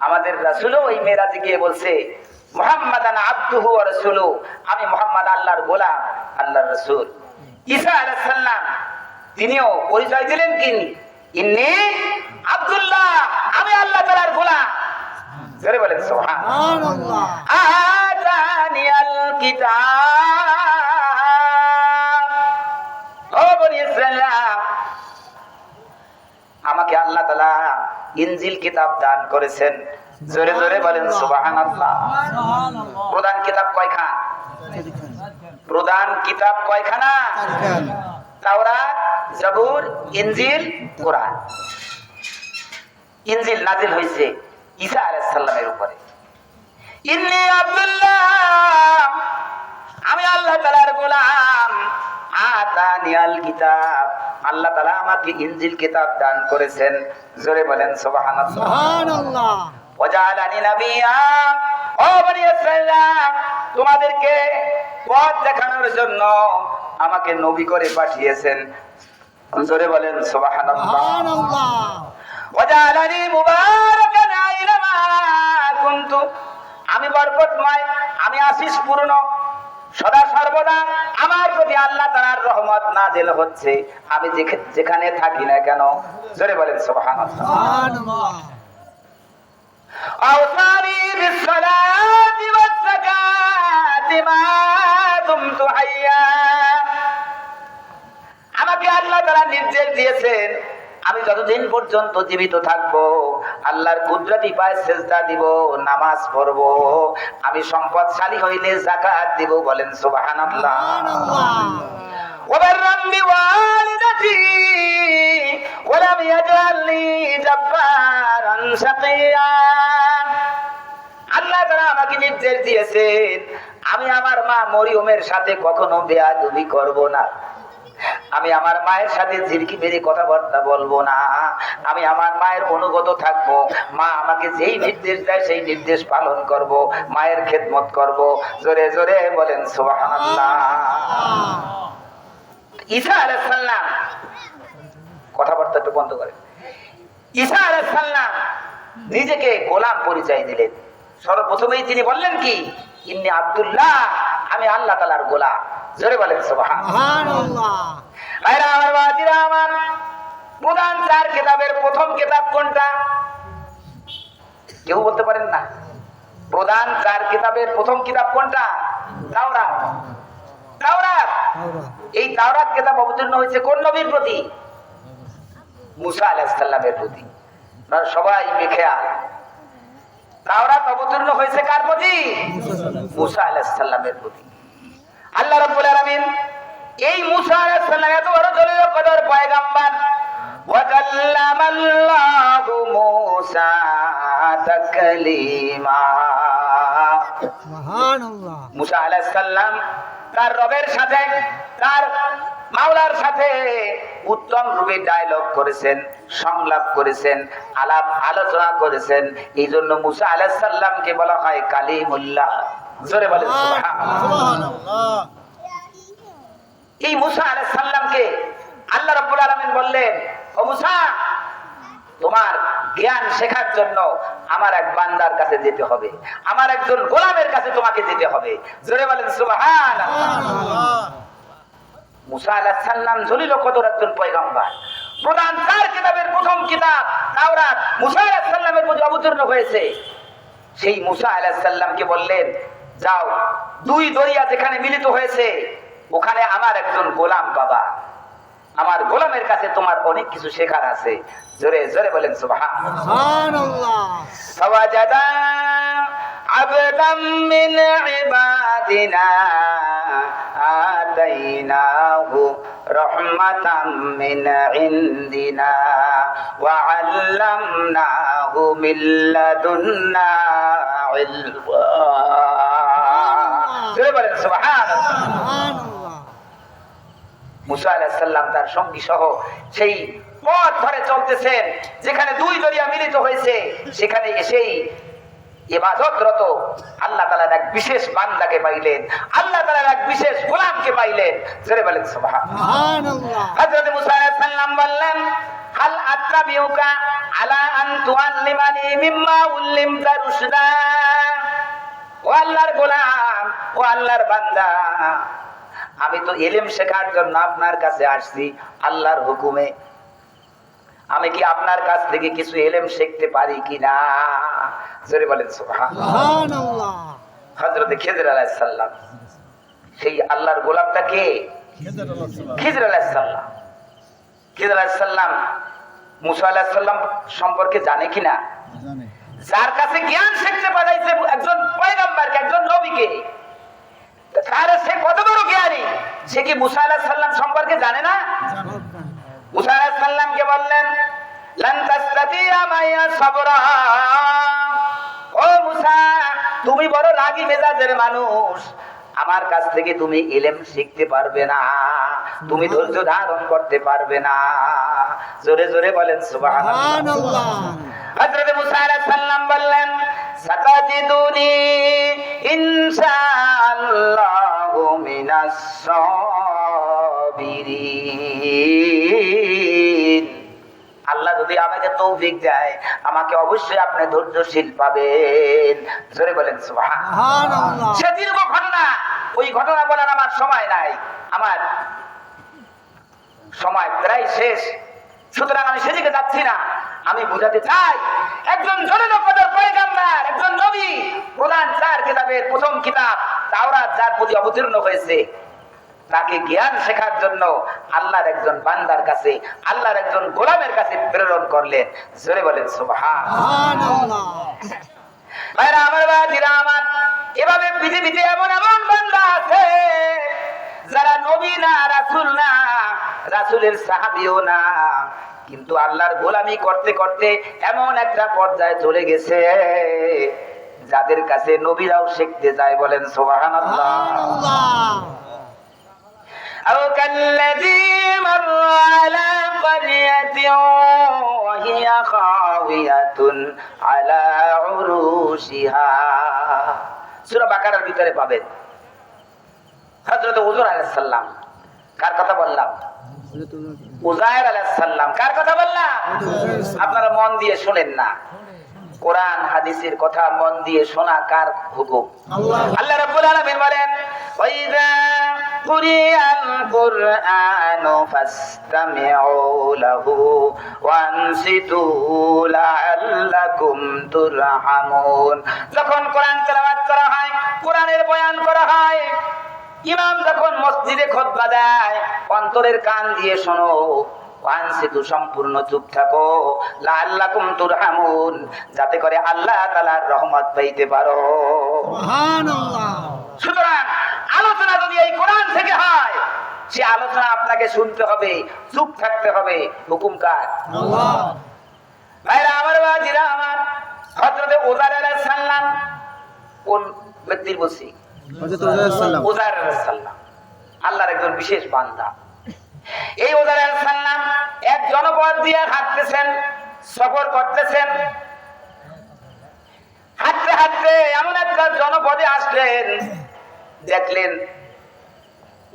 আমাদের রাসূলও এই মেরাজে গিয়ে বলছে, মুহাম্মাদান আবদুহু ওয়া রাসূলুহু, আমি মুহাম্মদ আল্লাহর গোলাম, আল্লাহর রাসূল। ঈসা আলাইহিস সালাম তিনিও পরিচয় দিলেন কি, ইন্নী আব্দুল্লাহ, আমি আল্লাহ তাআলার গোলাম। জোরে বলেন সুবহানাল্লাহ। আতানিয়াল কিতাব, ও বনি ইসরাইল, আমাকে আল্লাহ তাআলা ইনজিল কিতাব দান করেছেন। জোরে জোরে বলেন সুবহানাল্লাহ। প্রধান কিতাব কয়খানা? প্রধান কিতাব কয়খানা? তাওরাত, জাবুর, ইনজিল, কোরআন। ইনজিল নাজিল হয়েছে ঈসা আলাইহিস সালামের উপরে। ইন্নী আব্দুল্লাহ, আমি আল্লাহ তাআলার গোলাম। আতানিয়াল কিতাব, আল্লাহ তাআলা আমাকে ইনজিল কিতাব দান করেছেন। জোরে বলেন সুবহানাল্লাহ। সুবহানাল্লাহ। ওয়াজআলানি নাবিয়্যা, ও বনি ইসরাইল, তোমাদেরকে পথ দেখানোর জন্য আমাকে নবী করে পাঠিয়েছেন। জোরে বলেন সুবহানাল্লাহ। সুবহানাল্লাহ। ওয়াজআলানি মুবারাকান আইনামা কুনতু, আমি বরকতময়, আমি আশিস পূর্ণ, সদা সর্বদা আমার প্রতি আল্লাহ তাআলার রহমত নাযিল হচ্ছে, আমি যেখানে থাকি না কেন। জোরে বলেন সুবহানাল্লাহ। সুবহানাল্লাহ। আওসানি বিসসালাতি ওয়াজ যাকাতি মা দুমতু হাইয়া। আমাকে আল্লাহ তাআলা নির্দেশ দিয়েছেন আমি যতদিন পর্যন্ত জীবিত থাকবো আল্লাহর কুদরতি পায়ে সেজদা দিব, নামাজ পড়বো, আমি সম্পদশালী হইলে যাকাত দিব। বলেন সুবহানাল্লাহ। ওয়াবাররাম বিওয়ালিদাতি ওয়া লাম ইয়াজআলনি জাব্বারান শাকিয়া। আল্লাহ তাআলা আমাকে নির্দেশ দিয়েছেন আমি আমার মা মরিয়মের সাথে কখনো বেয়াদবি করব না, আমি আমার মায়ের সাথে ঝিরকি মেরে কথাবার্তা বলবো না, আমি আমার মায়ের অনুগত থাকবো, মা আমাকে যেই নির্দেশ দেয় সেই নির্দেশ পালন করব, মায়ের খেদমত করব। জোরে জোরে বলেন সুবহানাল্লাহ। ঈসা আলাইহিস সালাম, কথাবার্তা একটু বন্ধ করেন। ঈসা আলাইহিস সালাম নিজেকে গোলাম পরিচয় দিলেন। সর্বপ্রথমেই তিনি বললেন কি, ইন্নী আব্দুল্লাহ, আমি আল্লাহ তাআলার গোলাম। জোরে বলেন সুবহানাল্লাহ। ভাইরা আমার, বাজিরা আমার, প্রধান 4 কিতাবের প্রথম কিতাব কোনটা? কেউ বলতে পারেন না? প্রধান 4 কিতাবের প্রথম কিতাব কোনটা? তাওরাত। তাওরাত, এই তাওরাত কিতাব অবতীর্ণ হয়েছে কোন নবীর প্রতি? মুসা আলাইহিস সালামের প্রতি। আপনারা সবাই বেখেয়াল, তাওরাত অবতীর্ণ হয়েছে কার প্রতি? মুসা আলাইহিস সালামের প্রতি। আল্লাহ রাব্বুল আলামিন এই মুসা আলাইহিস সালাম এত বড় জলিল কদর পয়গম্বর, ওয়া কাল্লামাল্লাহু মুসা তাকলিমা। সুবহানাল্লাহ। মুসা আলাইহিস সালাম তার রবের সাথে, তার মাওলার সাথে উত্তম রূপে ডায়লগ করেছেন, সংলাপ করেছেন, আলাপ আলোচনা করেছেন। এই জন্য মুসা আলাইহিস সালামকে বলা হয় কালিমুল্লাহ। জোরে বলেন সুবহানাল্লাহ। এই মুসা আলাইহিস সালামকে আল্লাহ রাব্বুল আলামিন বললেন, ও মুসা, তোমার জ্ঞান শেখার জন্য আমার এক বান্দার কাছে যেতে হবে, আমার একজন গোলামের কাছে তোমাকে যেতে হবে। জোরে বলেন সুবহানাল্লাহ। মুসা আলাইহিস সালাম জলিল কদর একজন পয়গম্বর। প্রধান 4 কিতাবের প্রথম কিতাব তাওরাত মুসা আলাইহিস সালামের প্রতি অবতীর্ণ হয়েছে। সেই মুসা আলাইহিস সালামকে বললেন, যাও, 2 দরিয়া যেখানে মিলিত হয়েছে ওখানে আমার একজন গোলাম পাবা, আমার গোলামের কাছে তোমার অনেক কিছু শেখার আছে। জোরে জোরে বলেন সুবহানাল্লাহ। ফাওয়াজাদা আবদাম মিন ইবাদিনা আতাইনাহু রাহমাতাম মিন ইনদিনা ওয়া আল্লামনাহু মিন লাদুন্না ইলমা। জোরে বলেন সুবহানাল্লাহ। মুসা আলাইহিস সালাম তার সঙ্গী সহ সেই পথ ধরে চলতেছেন, যেখানে 2 দরিয়া মিলিত হয়েছে সেখানে এসেই ইবাদতরত আল্লাহ তাআলার এক বিশেষ বান্দাকে পাইলেন, আল্লাহ তাআলার এক বিশেষ গোলামকে পাইলেন। জোরে বলেন সুবহানাল্লাহ। হযরত মুসা আলাইহিস সালাম বললেন, হাল আত্তাবিউকা আলা আন তুআল্লিমানি মিম্মা উল্লিমতা রুশদা। ও আল্লাহর গোলাম, ও আল্লাহর বান্দা, আমি তো ইলম শেখার জন্য আপনার কাছে আসছি আল্লাহর হুকুমে, আমি কি আপনার কাছ থেকে কিছু ইলম শিখতে পারি কিনা? জোরে বলেন সুবহানাল্লাহ। হযরত খিজর আলাইহিস সালাম, সেই আল্লাহর গোলামটা কে? খিজর আলাইহিস সালাম। খিজর আলাইহিস সালাম মুসা আলাইহিস সালাম সম্পর্কে জানে কিনা? জানে। যার কাছে জ্ঞান শিখতে পাঠাইছে একজন পয়গম্বরকে, একজন নবীকে, তাহলে সে কত বড় জ্ঞানী, সে কি মুসা আলাইহিস সালাম সম্পর্কে জানে না? মুসা আলাইহিস সালামকে বললেন, লান তাসতাতিয়া মাইয়া সাবরা। ও মুসা, তুমি বড় রাগী মেজাজের মানুষ, আমার কাছ থেকে তুমি ইলম শিখতে পারবে না, তুমি ধৈর্য ধারণ করতে পারবে না। জোরে জোরে বলেন সুবহানাল্লাহ। হযরত মুসা আলাইহিস সালাম বললেন, সাতাজিদুনি ইনশাআল্লাহু মিনাস সাবিরিন। আল্লাহ যদি আমাকে তৌফিক দেয়, আমাকে অবশ্যই আপনি ধৈর্যশীল পাবেন। জোরে বলেন সুবহানাল্লাহ। সে দীর্ঘ ঘটনা, ওই ঘটনা বলার আমার সময় নাই, আমার সময় প্রায় শেষ, সুতরাং আমি সেদিকে যাচ্ছি না। আমি বুঝাতে চাই একজন জলিল কদর পয়গম্বর, একজন নবী, প্রধান 4 কিতাবের প্রথম কিতাব তাওরাত যার প্রতি অবতীর্ণ হয়েছে, তাকে জ্ঞান শেখার জন্য আল্লাহর একজন বান্দার কাছে, আল্লাহর একজন গোলামের কাছে প্রেরণ করলেন। জোরে বলেন সুবহানাল্লাহ। ভাইরা আমার, বাজিরা আমার, এভাবে পৃথিবীতে এমন এমন বান্দা আছে যারা নবী না, রাসূল না, রাসূলের সাহাবীও না, কিন্তু আল্লাহর গোলামি করতে করতে এমন একটা পর্যায়ে চলে গেছে যাদের কাছে নবীরাও শিখতে যায়। বলেন সুবহানাল্লাহ। أو كالذي مر على قرية وهي خاوية على عروشها। সূরা বাকারার ভিতরে পাবেন হযরত উযাইর আলাইহিস সালাম। কার কথা বললাম? উযাইর আলাইহিস সালাম। কার কথা বললাম? আপনারা মন দিয়ে শুনেন না, কোরআন হাদিসের কথা মন দিয়ে শোনা কার হুকুম? আল্লাহ রাব্বুল আলামিন বলেন, ওয়াইযা কুরিআল কুরআনু ফাসতামিউ লাহু ওয়ানসিতু লাআল্লাকুম তুরহামুন। যখন কোরআন তেলাওয়াত করা হয়, কোরআনের বয়ান করা হয়, ইমাম যখন মসজিদে খুতবা দেয়, অন্তরের কান দিয়ে শোনো, ওয়ানসিতু সম্পূর্ণ চুপ থাকো, লাআল্লাকুম তুরহামুন, যাতে করে আল্লাহ তাআলার রহমত পাইতে পারো। সুবহানাল্লাহ। সুতরাং আলোচনা যদি এই কোরআন থেকে হয়, সে আলোচনা আপনাকে শুনতে হবে, চুপ থাকতে হবে। হুকুম কার? আল্লাহ। ভাইরা আমার, বাজিরা আমার, হযরত উযাইর আলাইহিস সালাম কোন ব্যক্তির বলছি? হযরত উযাইর আলাইহিস সালাম আল্লাহর একজন বিশেষ বান্দা। এই উযাইর আলাইহিস সালাম এক জনপদ দিয়ে হাঁটতেছেন, সফর করতেছেন। হাঁটতে হাঁটতে এমন একটা জনপদে আসলেন, দেখলেন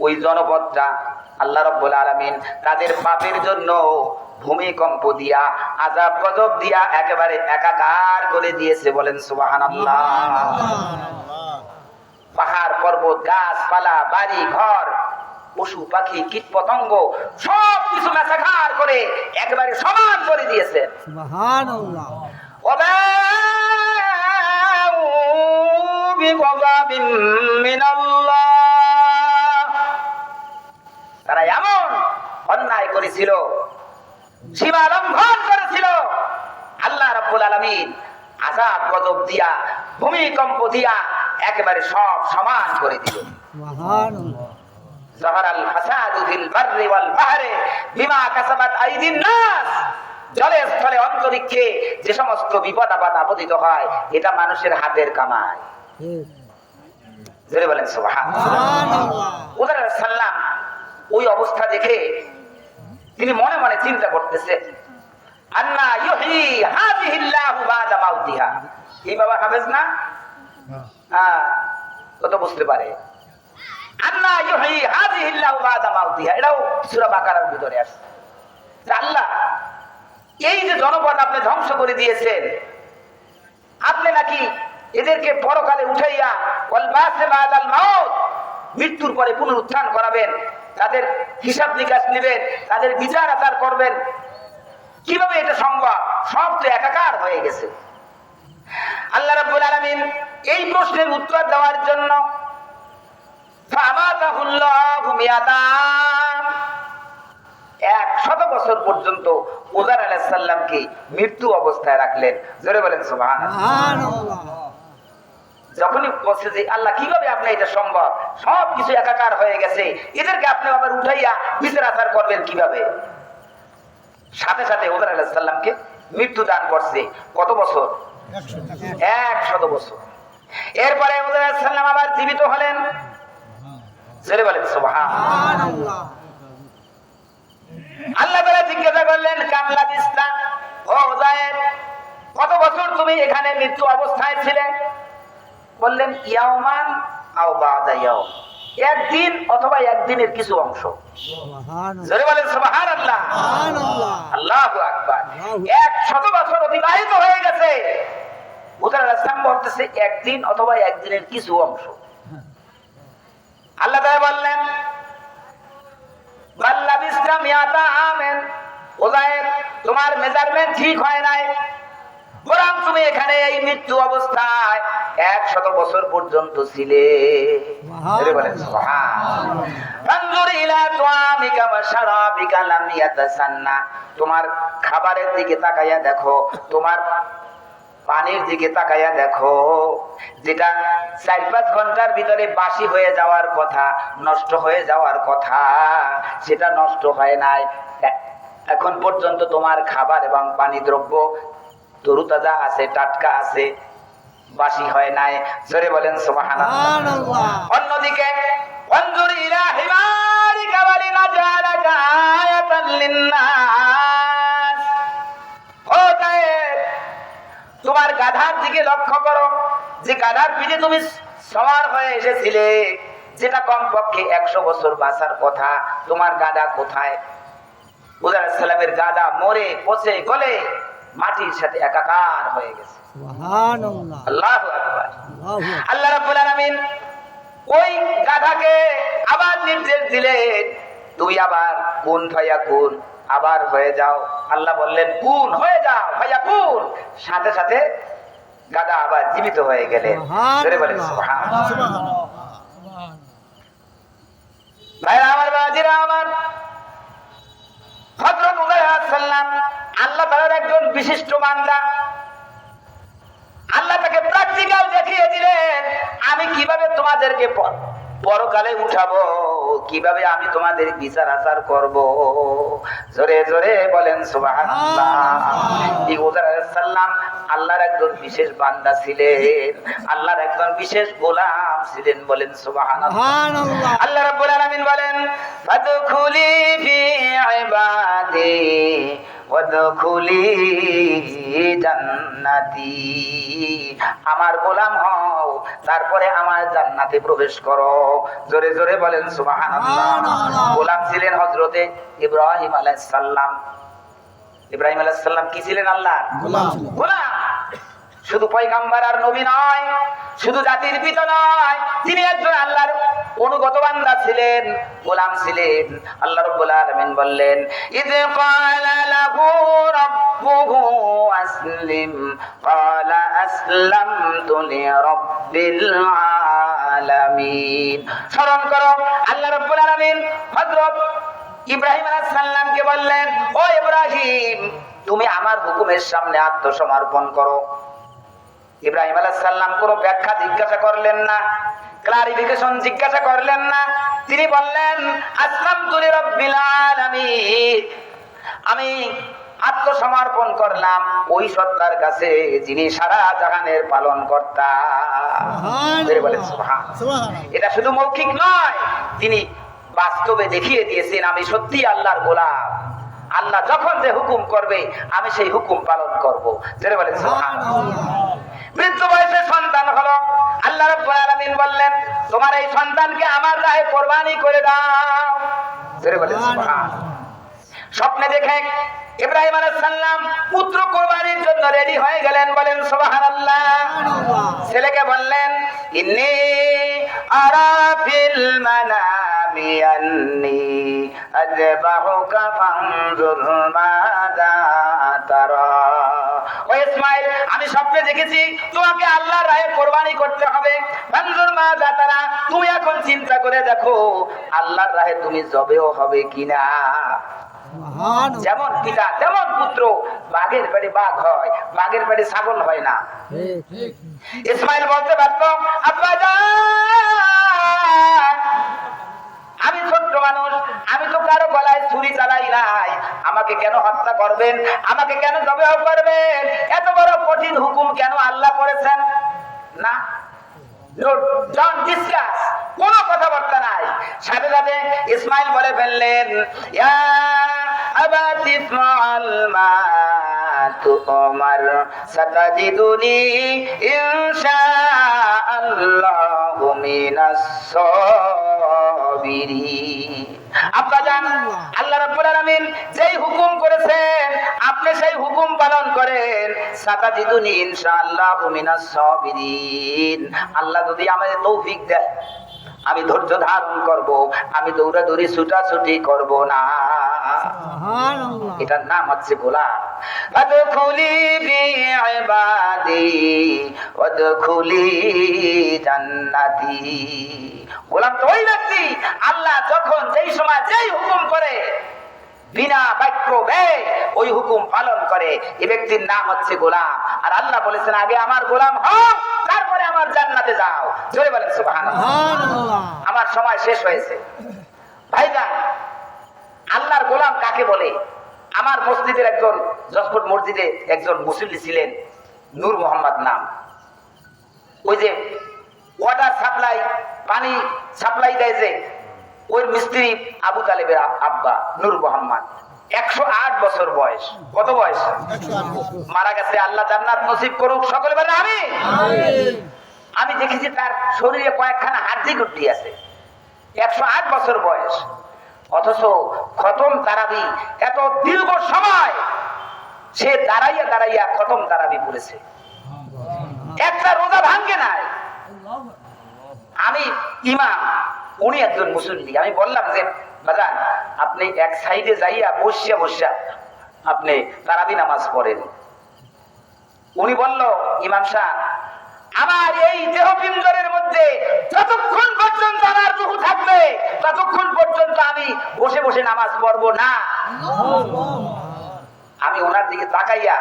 ওই জনপদটা আল্লাহ রাব্বুল আলামিন তাদের পাপের জন্য ভূমিকম্প দিয়া, আযাব গজব দিয়া একেবারে একাকার করে দিয়েছে। বলেন সুবহানাল্লাহ। পাহাড় পর্বত, গাছপালা, বাড়ি ঘর, পশু পাখি, কীট পতঙ্গ সব কিছু মেসাখার করে একেবারে সমান করে দিয়েছে। সুবহানাল্লাহ। তারা এমন অন্যায় করেছিল, সীমা লঙ্ঘন করেছিল, আল্লাহ রাব্বুল আলামিন আযাব গজব দিয়া, ভূমিকম্প দিয়া একেবারে সব সমান করে দিল। সুবহানাল্লাহ। যাহারাল ফাসাদু ফিল বাররি ওয়াল বাহরি বিমা কাসাবাত আইদিন নাস। জলে স্থলে অন্তরিক্ষে যে সমস্ত বিপদ আপদ আপতিত হয়, এটা মানুষের হাতের কামাই। জোরে বলেন সুবহানাল্লাহ। উযাইর আলাইহিস সালাম ওই অবস্থা দেখে তিনি মনে মনে চিন্তা করতেছে, আন্না ইউহয়ি হাযিহিল্লাহু বা'দা মাউতিহা। কি বাবা হাফেজ না? হ্যাঁ, কত বুঝতে পারে। আন্না ইউহয়ি হাযিহিল্লাহু বা'দা মাউতিহা, এটাও সূরা বাকারার ভিতরে আছে। আল্লাহ, এই যে জনপদ আপনি ধ্বংস করে দিয়েছেন, আপনি নাকি এদেরকে পরকালে উঠাইয়া ওয়াল বাসে বাদাল মাউত, মৃত্যুর পরে পুনরুত্থান করাবেন, তাদের হিসাব নিকাশ নেবেন, তাদের বিচার আচার করবেন। কিভাবে এটা সম্ভব? সব তো একাকার হয়ে গেছে। আল্লাহ রাব্বুল আলামিন এই প্রশ্নের উত্তর দেওয়ার জন্য ফামাতাহুল্লাহু মিয়াতাম, 100 বছর পর্যন্ত উযাইর আলাইহিস সালামকে মৃত্যু অবস্থায় রাখলেন। জোরে বলেন সুবহানাল্লাহ। যখনই বলছে যে আল্লাহ কিভাবে আপনি এটা সম্ভব, সব কিছু একাকার হয়ে গেছে, এদেরকে আপনি আবার উঠাইয়া বিচার আচার করবেন কিভাবে? সাথে সাথে উযাইর আলাইহিস সালামকে মৃত্যু দান করছে। কত বছর? 100 বছর। এরপরে উযাইর আলাইহিস সালাম আবার জীবিত হলেন। জোরে বলেন সুবহানাল্লাহ। আল্লাহ তাআলা জিজ্ঞাসা করলেন, কামলা বিস্তা, ও উযাইর, কত বছর তুমি এখানে মৃত্যু অবস্থায় ছিলে? বললেন, ইয়াওমান আও বা'দা ইয়াওম, একদিন অথবা একদিনের কিছু অংশ। জোরে বলেন সুবহানাল্লাহ। আল্লাহু আকবার। 100 বছর অতিবাহিত হয়ে গেছে। উযাইর আলাইহিস সালাম বলতেছে একদিন অথবা একদিনের কিছু অংশ। আল্লাহ তাআলা বললেন, বাল্লাবিস্তা মিয়াতা আমেন, উযাইর, তোমার মেজারমেন্ট ঠিক হয় নাই, গোলাম তুমি এখানে এই মৃত্যু অবস্থায় 100 বছর পর্যন্ত ছিলে। এরে বলেন সুবহান। ফানজুর ইলা তুআমিকা ওয়া শারাবিকা লাম ইয়াতাসান্না, তোমার খাবারের দিকে তাকাইয়া দেখো, তোমার পানির দিকে তাকাইয়া দেখো, যেটা 4-5 ঘন্টার ভিতরে বাসি হয়ে যাওয়ার কথা, নষ্ট হয়ে যাওয়ার কথা, সেটা নষ্ট হয় নাই। এখন পর্যন্ত তোমার খাবার এবং পানি দ্রব্য তরুতাজা আছে, টাটকা আছে, বাসি হয় নাই। জোরে বলেন সুবহানাল্লাহ। সুবহানাল্লাহ। অন্যদিকে ওয়ানজুর ইলা হিমারিকা ওয়া লিনাজআলাকা আয়াতাল লিন্নাস, ও গায়ের তোমার গাধার দিকে লক্ষ্য করো, যে গাধার পিঠে তুমি সওয়ার হয়ে এসেছিলে, যেটা কমপক্ষে 100 বছর বাঁচার কথা, তোমার গাধা কোথায়? মুসা আলাইহিস সালামের গাধা মরে পচে গলে মাটির সাথে একাকার হয়ে গেছে। সুবহানাল্লাহ। আল্লাহু আকবার। আল্লাহু আকবার। আল্লাহ রাব্বুল আলামিন ওই গাধাকে আবার নির্দেশ দিলেন, তুই আবার কুন ফায়াকুন, আবার হয়ে যাও। আল্লাহ বললেন কুন হয়ে যাও, ফায়াকুন, সাথে সাথে গাধা আবার জীবিত হয়ে গেলেন। জোরে বলেন সুবহানাল্লাহ। ভাইরা আমার, বাজিরা আমার, হযরত মুসা আলাইহিস সালাম আল্লাহ তাআলার একজন বিশিষ্ট বান্দা। আল্লাহ তাকে প্র্যাকটিক্যাল দেখিয়ে দিলেন, আমি কিভাবে তোমাদেরকে পরকালে উঠাবো, কিভাবে আমি তোমাদের বিচার আচার করব। জোরে জোরে বলেন সুবহানাল্লাহ। মুসা আলাইহিস সালাম আল্লাহর একজন বিশেষ বান্দা ছিলেন, আল্লাহর একজন বিশেষ গোলাম ছিলেন। বলেন সুবহানাল্লাহ। সুবহানাল্লাহ। আল্লাহ রাব্বুল আলামিন বলেন, ফাদখুলি ফি ইবাদি ওয়াদখুলি জান্নাতি, আমার গোলাম হও, তারপরে আমার জান্নাতে প্রবেশ করো। জোরে জোরে বলেন সুবহানাল্লাহ। গোলাম ছিলেন হযরতে ইব্রাহিম আলাইহিস সালাম। ইব্রাহিম আলাইহিস সালাম কি ছিলেন? আল্লাহ গোলাম। শুধু পয়গম্বর আর নবী নয়, শুধু জাতির পিতা নয়, তিনি একজন আল্লাহর অনুগত বান্দা ছিলেন, গোলাম ছিলেন। আল্লাহ রাব্বুল আলামিন বললেন, ইয ক্বালা লাহু রাব্বুহু আসলিম ক্বালা আসলামতু লিরাব্বিল আলামিন। স্মরণ করো, আল্লাহ রাব্বুল আলামিন হযরত ইব্রাহিম আলাইহিস সালামকে বললেন, ও ইব্রাহিম, তুমি আমার হুকুমের সামনে আত্মসমর্পণ করো। ইব্রাহিম আলাইহিস সালাম কোনো ব্যাখ্যা জিজ্ঞাসা করলেন না, ক্লারিফিকেশন জিজ্ঞাসা করলেন না। তিনি বললেন, আসলামতু লিরাব্বিল আলামিন, আমি আত্মসমর্পণ করলাম ওই সত্তার কাছে যিনি সারা জাহানের পালন কর্তা। বলেন সুবহানাল্লাহ। এটা শুধু মৌখিক নয়, তিনি বাস্তবে দেখিয়ে দিয়েছেন, আমি সত্যি আল্লাহর গোলাম। আল্লাহ যখন যে হুকুম করবে আমি সেই হুকুম পালন করব। জোরে বলেন সুবহানাল্লাহ। বৃদ্ধ বয়সে সন্তান হলো, আল্লাহ রাব্বুল আলামিন বললেন, তোমার এই সন্তানকে আমার রাহে কুরবানি করে দাও। জোরে বলেন সুবহানাল্লাহ। স্বপ্নে দেখে ইব্রাহিম আলাইহিস সালাম পুত্র কুরবানির জন্য রেডি হয়ে গেলেন। বলেন সুবহানাল্লাহ। ছেলেকে বললেন, ইন্নী আরা ফিল মানামি আন্নী আযবাহুকা ফানজুর মাযা তারা। ও ইসমাঈল, আমি স্বপ্নে দেখেছি তোমাকে আল্লাহর রাহে কুরবানি করতে হবে। ফানজুর মাযা তারা, তুমি এখন চিন্তা করে দেখো আল্লাহর রাহে তুমি জবেহ হবে কিনা। যেমন পিতা তেমন পুত্র, বাঘের পেটে বাঘ হয়, বাঘের পেটে ছাগল হয় না। ইসমাইল বলতে পারত, আব্বা জান, আমি ছোট্ট মানুষ, আমি তো কারো গলায় ছুরি চালাই নাই, আমাকে কেন হত্যা করবেন, আমাকে কেন জবেহ করবেন, এত বড় কঠিন হুকুম কেন আল্লাহ করেছেন? না, ডোন্ট ডিসকাস, কোন কথাবার্তা নাই। সাথে সাথে ইসমাইল বলে ফেললেন, ইয়া আবাতি ফাল মা তুমার সাতাজিদুনি ইনশাআল্লাহু মিনাস সাবিরিন। আব্বা জান, আল্লাহ রাব্বুল আলামিন যেই হুকুম করেছেন আপনি সেই হুকুম পালন করেন। সাতাজিদুনি ইনশাআল্লাহু মিনাস সাবিরিন। আল্লাহ যদি আমাদের তৌফিক দেয় আমি ধৈর্য ধারণ করব, আমি দৌড়াদৌড়ি ছুটাছুটি করব না। এটার নাম হচ্ছে গোলাম। ফাদখুলি ফি ওয়াদখুলি জান্নাতি। গোলাম তো ওই ব্যক্তি আল্লাহ যখন যেই সময় যেই হুকুম করে বিনা বাক্য ব্যয় ওই হুকুম পালন করে, এই ব্যক্তির নাম হচ্ছে গোলাম। আর আল্লাহ বলেছেন আগে আমার গোলাম হও, তারপরে আমার জান্নাতে যাও। জোরে বলেন সুবহানাল্লাহ। সুবহানাল্লাহ। আমার সময় শেষ হয়েছে। ভাইজান, আল্লাহর গোলাম কাকে বলে? আমার মসজিদের একজন, জজকোট মসজিদে একজন মুসল্লি ছিলেন, নূর মোহাম্মদ নাম। ওই যে ওয়াটার সাপ্লাই, পানি সাপ্লাই দেয় যে, ওই মিস্ত্রি আবু তালেবের আব্বা নূর মোহাম্মদ। 108 বছর বয়স। কত বয়স? মারা গেছে। আল্লাহ জান্নাত নসিব করুক। সকলে বলেন আমিন। আমি দেখেছি তার শরীরে কয়েকখানা হাড্ডি গুড্ডি আছে। 108 বছর বয়স, অথচ খতম তারাবি এত দীর্ঘ সময় সে দাঁড়াইয়া দাঁড়াইয়া খতম তারাবি পড়েছে, একটা রোজা ভাঙ্গে নাই। আমি ইমাম, উনি একজন মুসল্লি। আমি বললাম যে বাজান, আপনি এক সাইডে যাইয়া বসিয়া বসিয়া আপনি তারাবি নামাজ পড়েন। উনি বলল, ইমাম সাহেব, আমার এই দেহপিঞ্জরের মধ্যে যতক্ষণ পর্যন্ত আমার রূহ থাকবে ততক্ষণ পর্যন্ত আমি বসে বসে নামাজ পড়বো না। আমি ওনার দিকে তাকাইয়া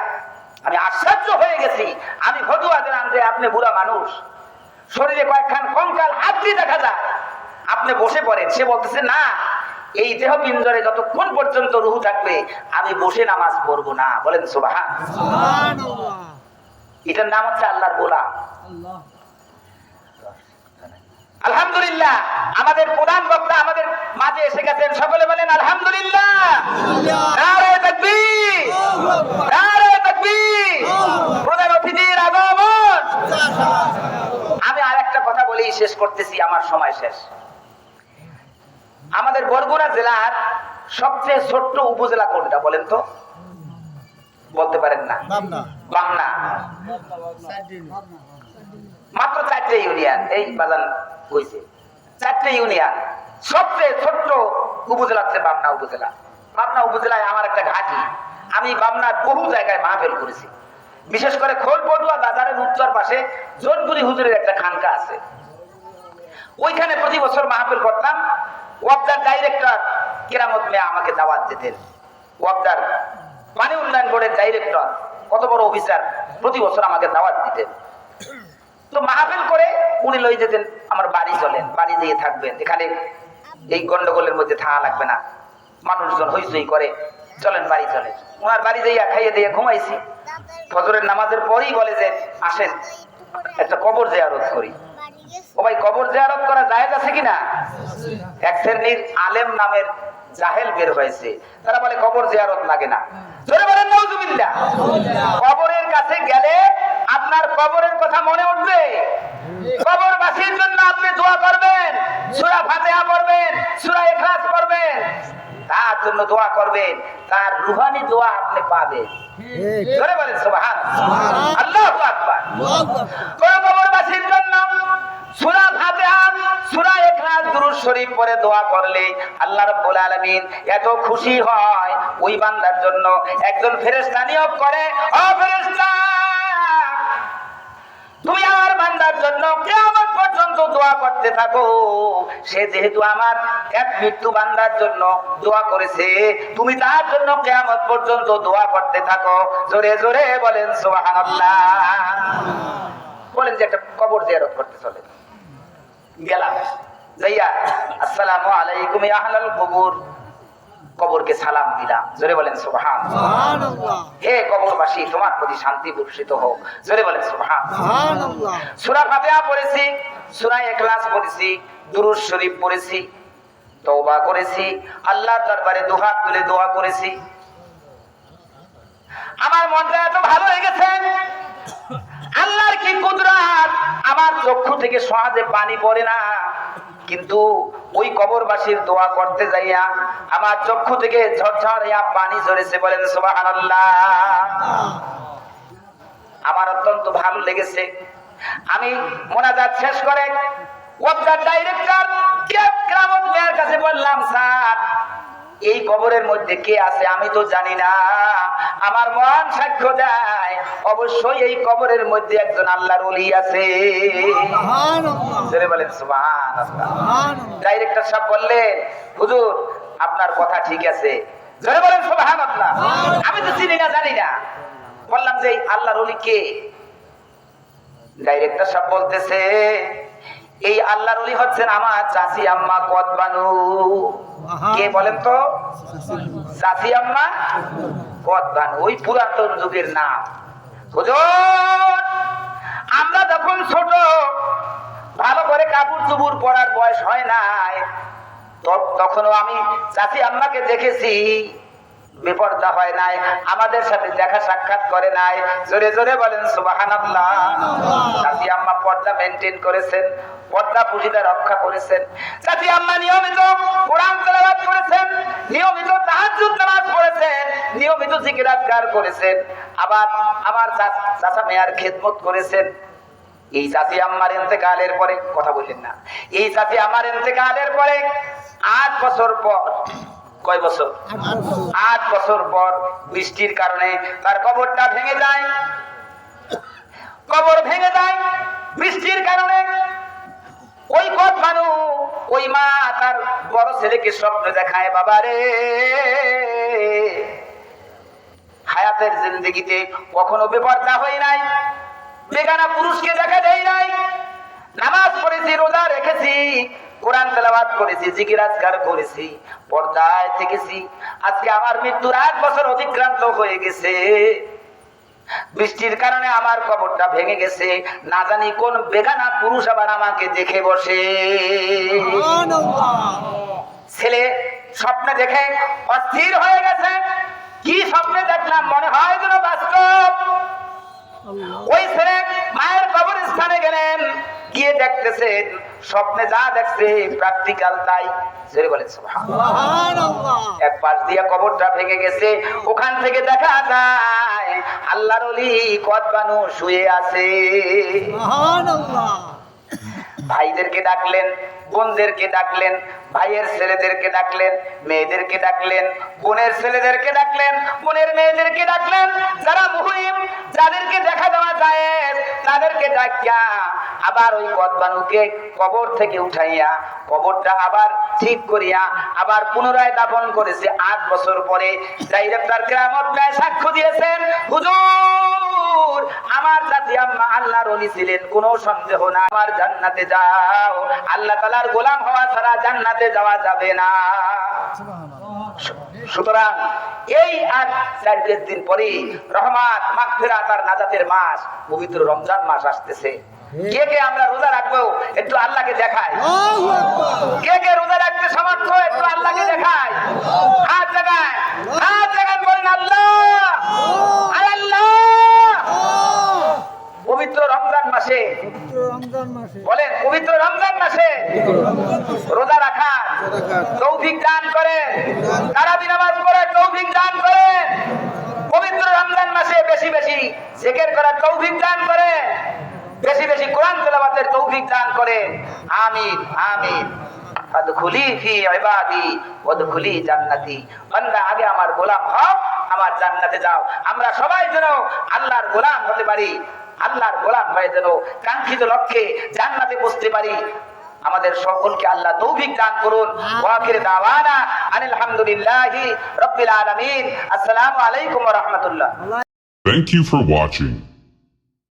আমি আশ্চর্য হয়ে গেছি। আমি ফতুয়া দিলাম যে আপনি বুড়া মানুষ, শরীরে কয়েকখান কঙ্কাল হাড্ডি দেখা যায়, আপনি বসে পড়েন। সে বলতেছে না, এই দেহপিঞ্জরে যতক্ষণ পর্যন্ত রূহ থাকবে আমি বসে নামাজ পড়বো না। বলেন সুবহানাল্লাহ। এটার নাম হচ্ছে আল্লাহর গোলাম। আলহামদুলিল্লাহ, আমাদের প্রধান বক্তা আমাদের মাঝে এসে গেছেন। সকলে বলেন আলহামদুলিল্লাহ। নারে তাকবীর, নারে তাকবীর। প্রধান অতিথির আগমন। আমি আরেকটা কথা বলি, শেষ করতেছি, আমার সময় শেষ। আমাদের বরগুনা জেলার সবচেয়ে ছোট্ট উপজেলা কোনটা বলেন তো? বলতে পারেন না? বামনা। মাত্র 4টে ইউনিয়ন, এই বাজান হয়েছে 4টে ইউনিয়ন। সবচেয়ে ছোট্ট উপজেলা হচ্ছে বামনা উপজেলা। বামনা উপজেলায় আমার একটা ঘাঁটি। আমি বামনার বহু জায়গায় মাহফিল করেছি, বিশেষ করে খোলপটুয়া বাজারের উত্তর পাশে জোনপুরি হুজুরের একটা খানকা আছে। ওইখানে প্রতি বছর মাহফিল করতাম। ওয়াবদার ডাইরেক্টর কেরামত মিয়া আমাকে দাওয়াত দিতেন। ওয়াবদার পানি উন্নয়ন বোর্ডের ডাইরেক্টর, কত বড় অফিসার, প্রতি বছর আমাকে দাওয়াত দিতেন। তো মাহফিল করে উনি লই যেতেন, আমার বাড়ি চলেন, বাড়ি দিয়ে থাকবেন, এখানে এই গন্ডগোলের মধ্যে থাকা লাগবে না, মানুষজন হইচই করে, চলেন বাড়ি চলেন। ওনার বাড়ি যাইয়া খাইয়ে দিয়ে ঘুমাইছি। ফজরের নামাজের পরেই বলে যে আসেন একটা কবর জিয়ারত করি। ও ভাই, কবর জিয়ারত করা জায়েজ আছে কিনা? এক শ্রেণীর আলেম নামের জাহেল বের হয়েছে, তারা বলে কবর জিয়ারত লাগে না। জোরে বলেন নাউজুবিল্লাহ। কবরের কাছে গেলে আপনার কবরের কথা মনে উঠবে, কবরবাসীর জন্য আপনি দোয়া করবেন, সূরা ফাতিহা পড়বেন, সূরা ইখলাস পড়বেন, তার জন্য দোয়া করবেন, তার রূহানি দোয়া আপনি পাবেন। জোরে বলেন সুবহানাল্লাহ, আল্লাহু আকবার। কোন কবরবাসীর জন্য সূরা ফাতিহা, সূরা ইখলাস, দুরূদ শরীফ পড়ে দোয়া করলে আল্লাহ রাব্বুল আলামিন এত খুশি হয়, ওই বান্দার জন্য একজন ফেরেশতা নিয়োগ করে, ও ফেরেশতা, তুমি আমার বান্দার জন্য কিয়ামত পর্যন্ত দোয়া করতে থাকো। সে যেহেতু আমার এক মৃত্যু বান্দার জন্য দোয়া করেছে, তুমি তার জন্য কিয়ামত পর্যন্ত দোয়া করতে থাকো। জোরে জোরে বলেন সুবহানাল্লাহ। বলেন যে একটা কবর জিয়ারত করতে চলে গেলাম, যাইয়া আসসালামু আলাইকুম ইয়া আহলাল কবর, কবরকে সালাম দিলাম। জোরে বলেন সুবহানাল্লাহ। হে কবরবাসী, তোমার প্রতি শান্তি বর্ষিত হোক। জোরে বলেন সুবহানাল্লাহ। সূরা ফাতিহা পড়েছি, সূরা ইখলাস পড়েছি, দুরূদ শরীফ পড়েছি, তওবা করেছি, আল্লাহর দরবারে দুহাত তুলে দোয়া করেছি। আমার মনটা এত ভালো হয়ে গেছে, আল্লাহর কি কুদরত, আমার চক্ষু থেকে সহজে পানি পড়ে না, কিন্তু ওই কবরবাসীর দোয়া করতে যাইয়া আমার চক্ষু থেকে ঝরঝর পানি ঝরেছে। বলেন সুবহানাল্লাহ। আমার অত্যন্ত ভালো লেগেছে। আমি মোনাজাত শেষ করে ওয়াবদার ডাইরেক্টর কেরামত মিয়ার কাছে বললাম, স্যার এই কবরের মধ্যে কে আছে আমি তো জানি না, আমার মন সাক্ষ্য দেয় অবশ্যই এই কবরের মধ্যে একজন আল্লাহর ওলি আছে। জোরে বলেন সুবহানাল্লাহ। ডাইরেক্টর সাহেব বললেন, হুজুর আপনার কথা ঠিক আছে। জোরে বলেন সুবহানাল্লাহ। আমি তো চিনি না, জানি না। বললাম যে এই আল্লাহর ওলি কে? ডাইরেক্টর সাহেব বলতেছে, এই আল্লাহর ওলি হচ্ছেন আমার চাচি আম্মা কদবানু। কে বলেন তো? চাচি আম্মা কদবানু, ওই পুরাতন যুগের নাম। হুজুর আমরা যখন ছোট, ভালো করে কাপড় চুপড় পরার বয়স হয় নাই, তখনও আমি চাচি আম্মাকে দেখেছি, বেপরদা হয় নাই, আমাদের সাথে দেখা সাক্ষাৎ করে নাই। জোরে জোরে বলেন সুবহানাল্লাহ। চাচি আম্মা পর্দা মেনটেন করেছেন, পর্দা পুঁজিটা রক্ষা করেছেন। চাচি আম্মা নিয়মিত কোরআন তেলাওয়াত করেছেন, নিয়মিত তাহাজ্জুদ নামাজ পড়েছেন, নিয়মিত জিকির আজকার করেছেন, আবার আমার চাচা মেয়ার খেদমত করেছেন। এই চাচি আম্মার ইন্তেকালের পরে, কথা বললেন না, এই চাচি আমার ইন্তেকালের পরে 8 বছর পর, কয় বছর? 8 বছর পর বৃষ্টির কারণে তার কবরটা ভেঙে যায়। কবর ভেঙে যায় বৃষ্টির কারণে। ওই কদবানু, ওই মা তার বড় ছেলেকে স্বপ্ন দেখায়, বাবা রে হায়াতের জিন্দেগিতে কখনো বেপরদা হই নাই, বেগানা পুরুষকে দেখা দেয় নাই, নামাজ পড়েছি, রোজা রেখেছি, কোরআন তেলাওয়াত করেছি, জিকির আজকার করেছি, পর্দায় থেকেছি। আজকে আমার মৃত্যুর 8 বছর অতিক্রান্ত হয়ে গেছে, বৃষ্টির কারণে আমার কবরটা ভেঙে গেছে। না জানি কোন বেগানা পুরুষ আবার আমাকে দেখে বসে। ছেলে স্বপ্নে দেখে অস্থির হয়ে গেছে। কি স্বপ্নে দেখলাম মনে হয় যেন বাস্তব। ওই ছেলে মায়ের কবরস্থানে গেলেন, গিয়ে দেখতেছেন স্বপ্নে যা দেখছে প্র্যাকটিক্যাল তাই। জোরে বলেন সুবহানাল্লাহ। এক পাশ দিয়ে কবরটা ভেঙে গেছে, ওখান থেকে দেখা যায় আল্লাহর ওলি কদবানু শুয়ে আছে। সুবহানাল্লাহ। ভাইদেরকে ডাকলেন, বোনদেরকে ডাকলেন, ভাইয়ের ছেলেদেরকে ডাকলেন, মেয়েদেরকে ডাকলেন, বোনের ছেলেদেরকে ডাকলেন, বোনের মেয়েদেরকে ডাকলেন, যারা মুহরিম, যাদেরকে দেখা দেওয়া যায় তাদেরকে ডাকিয়া আবার ওই কদবানুকে কবর থেকে উঠাইয়া কবরটা আবার ঠিক করিয়া আবার পুনরায় দাফন করেছে 8 বছর পরে। ডাইরেক্টর কিয়ামত গায়ে সাক্ষ্য দিয়েছেন, হুজুর আমার চাচি আম্মা আল্লাহর ওলি ছিলেন, কোনো সন্দেহ না। আমার জান্নাতে যাও, আল্লাহ তাআলার গোলাম হওয়া ছাড়া জান্নাতে যাওয়া যাবে না। সুতরাং এই আর 4-5 দিন পরে রহমত, মাগফিরাত আর নাজাতের মাস পবিত্র রমজান মাস আসতেছে। কে কে আমরা রোজা রাখবো একটু আল্লাহকে দেখাই? কে কে রোজা রাখতে সমর্থ একটু আল্লাহকে দেখাই? হাত জাগায়, হাত জাগায় বলেন আল্লাহ, আল্লাহ। পবিত্র রমজান মাসে বলেন, পবিত্র রমজান মাসে রোজা রাখা তৌফিক দান করেন, তারাবি নামাজ পড়ে তৌফিক দান করেন, পবিত্র রমজান মাসে বেশি বেশি জিকির করার তৌফিক দান করেন, বেশি বেশি কোরআন তেলাওয়াতের তৌফিক দান করেন। আমিন আমিন। আদখুলি ফি ইবাদি ওয়াদখুলি জান্নাতি। বান্দা আগে আমার গোলাম হও, আমার জান্নাতে যাও। আমরা সবাই যেন আল্লাহর গোলাম হতে পারি, আল্লাহর গোলাম হয়ে যেন কাঙ্ক্ষিত লক্ষ্যে জান্নাতে পৌঁছতে পারি। আমাদের সকলকে আল্লাহ তৌফিক দান করুন। ওয়া আখির দাওয়ানা আনিল হামদুলিল্লাহি রাব্বিল আলামিন। আসসালামু আলাইকুম ওয়া রাহমাতুল্লাহ। Thank you for watching.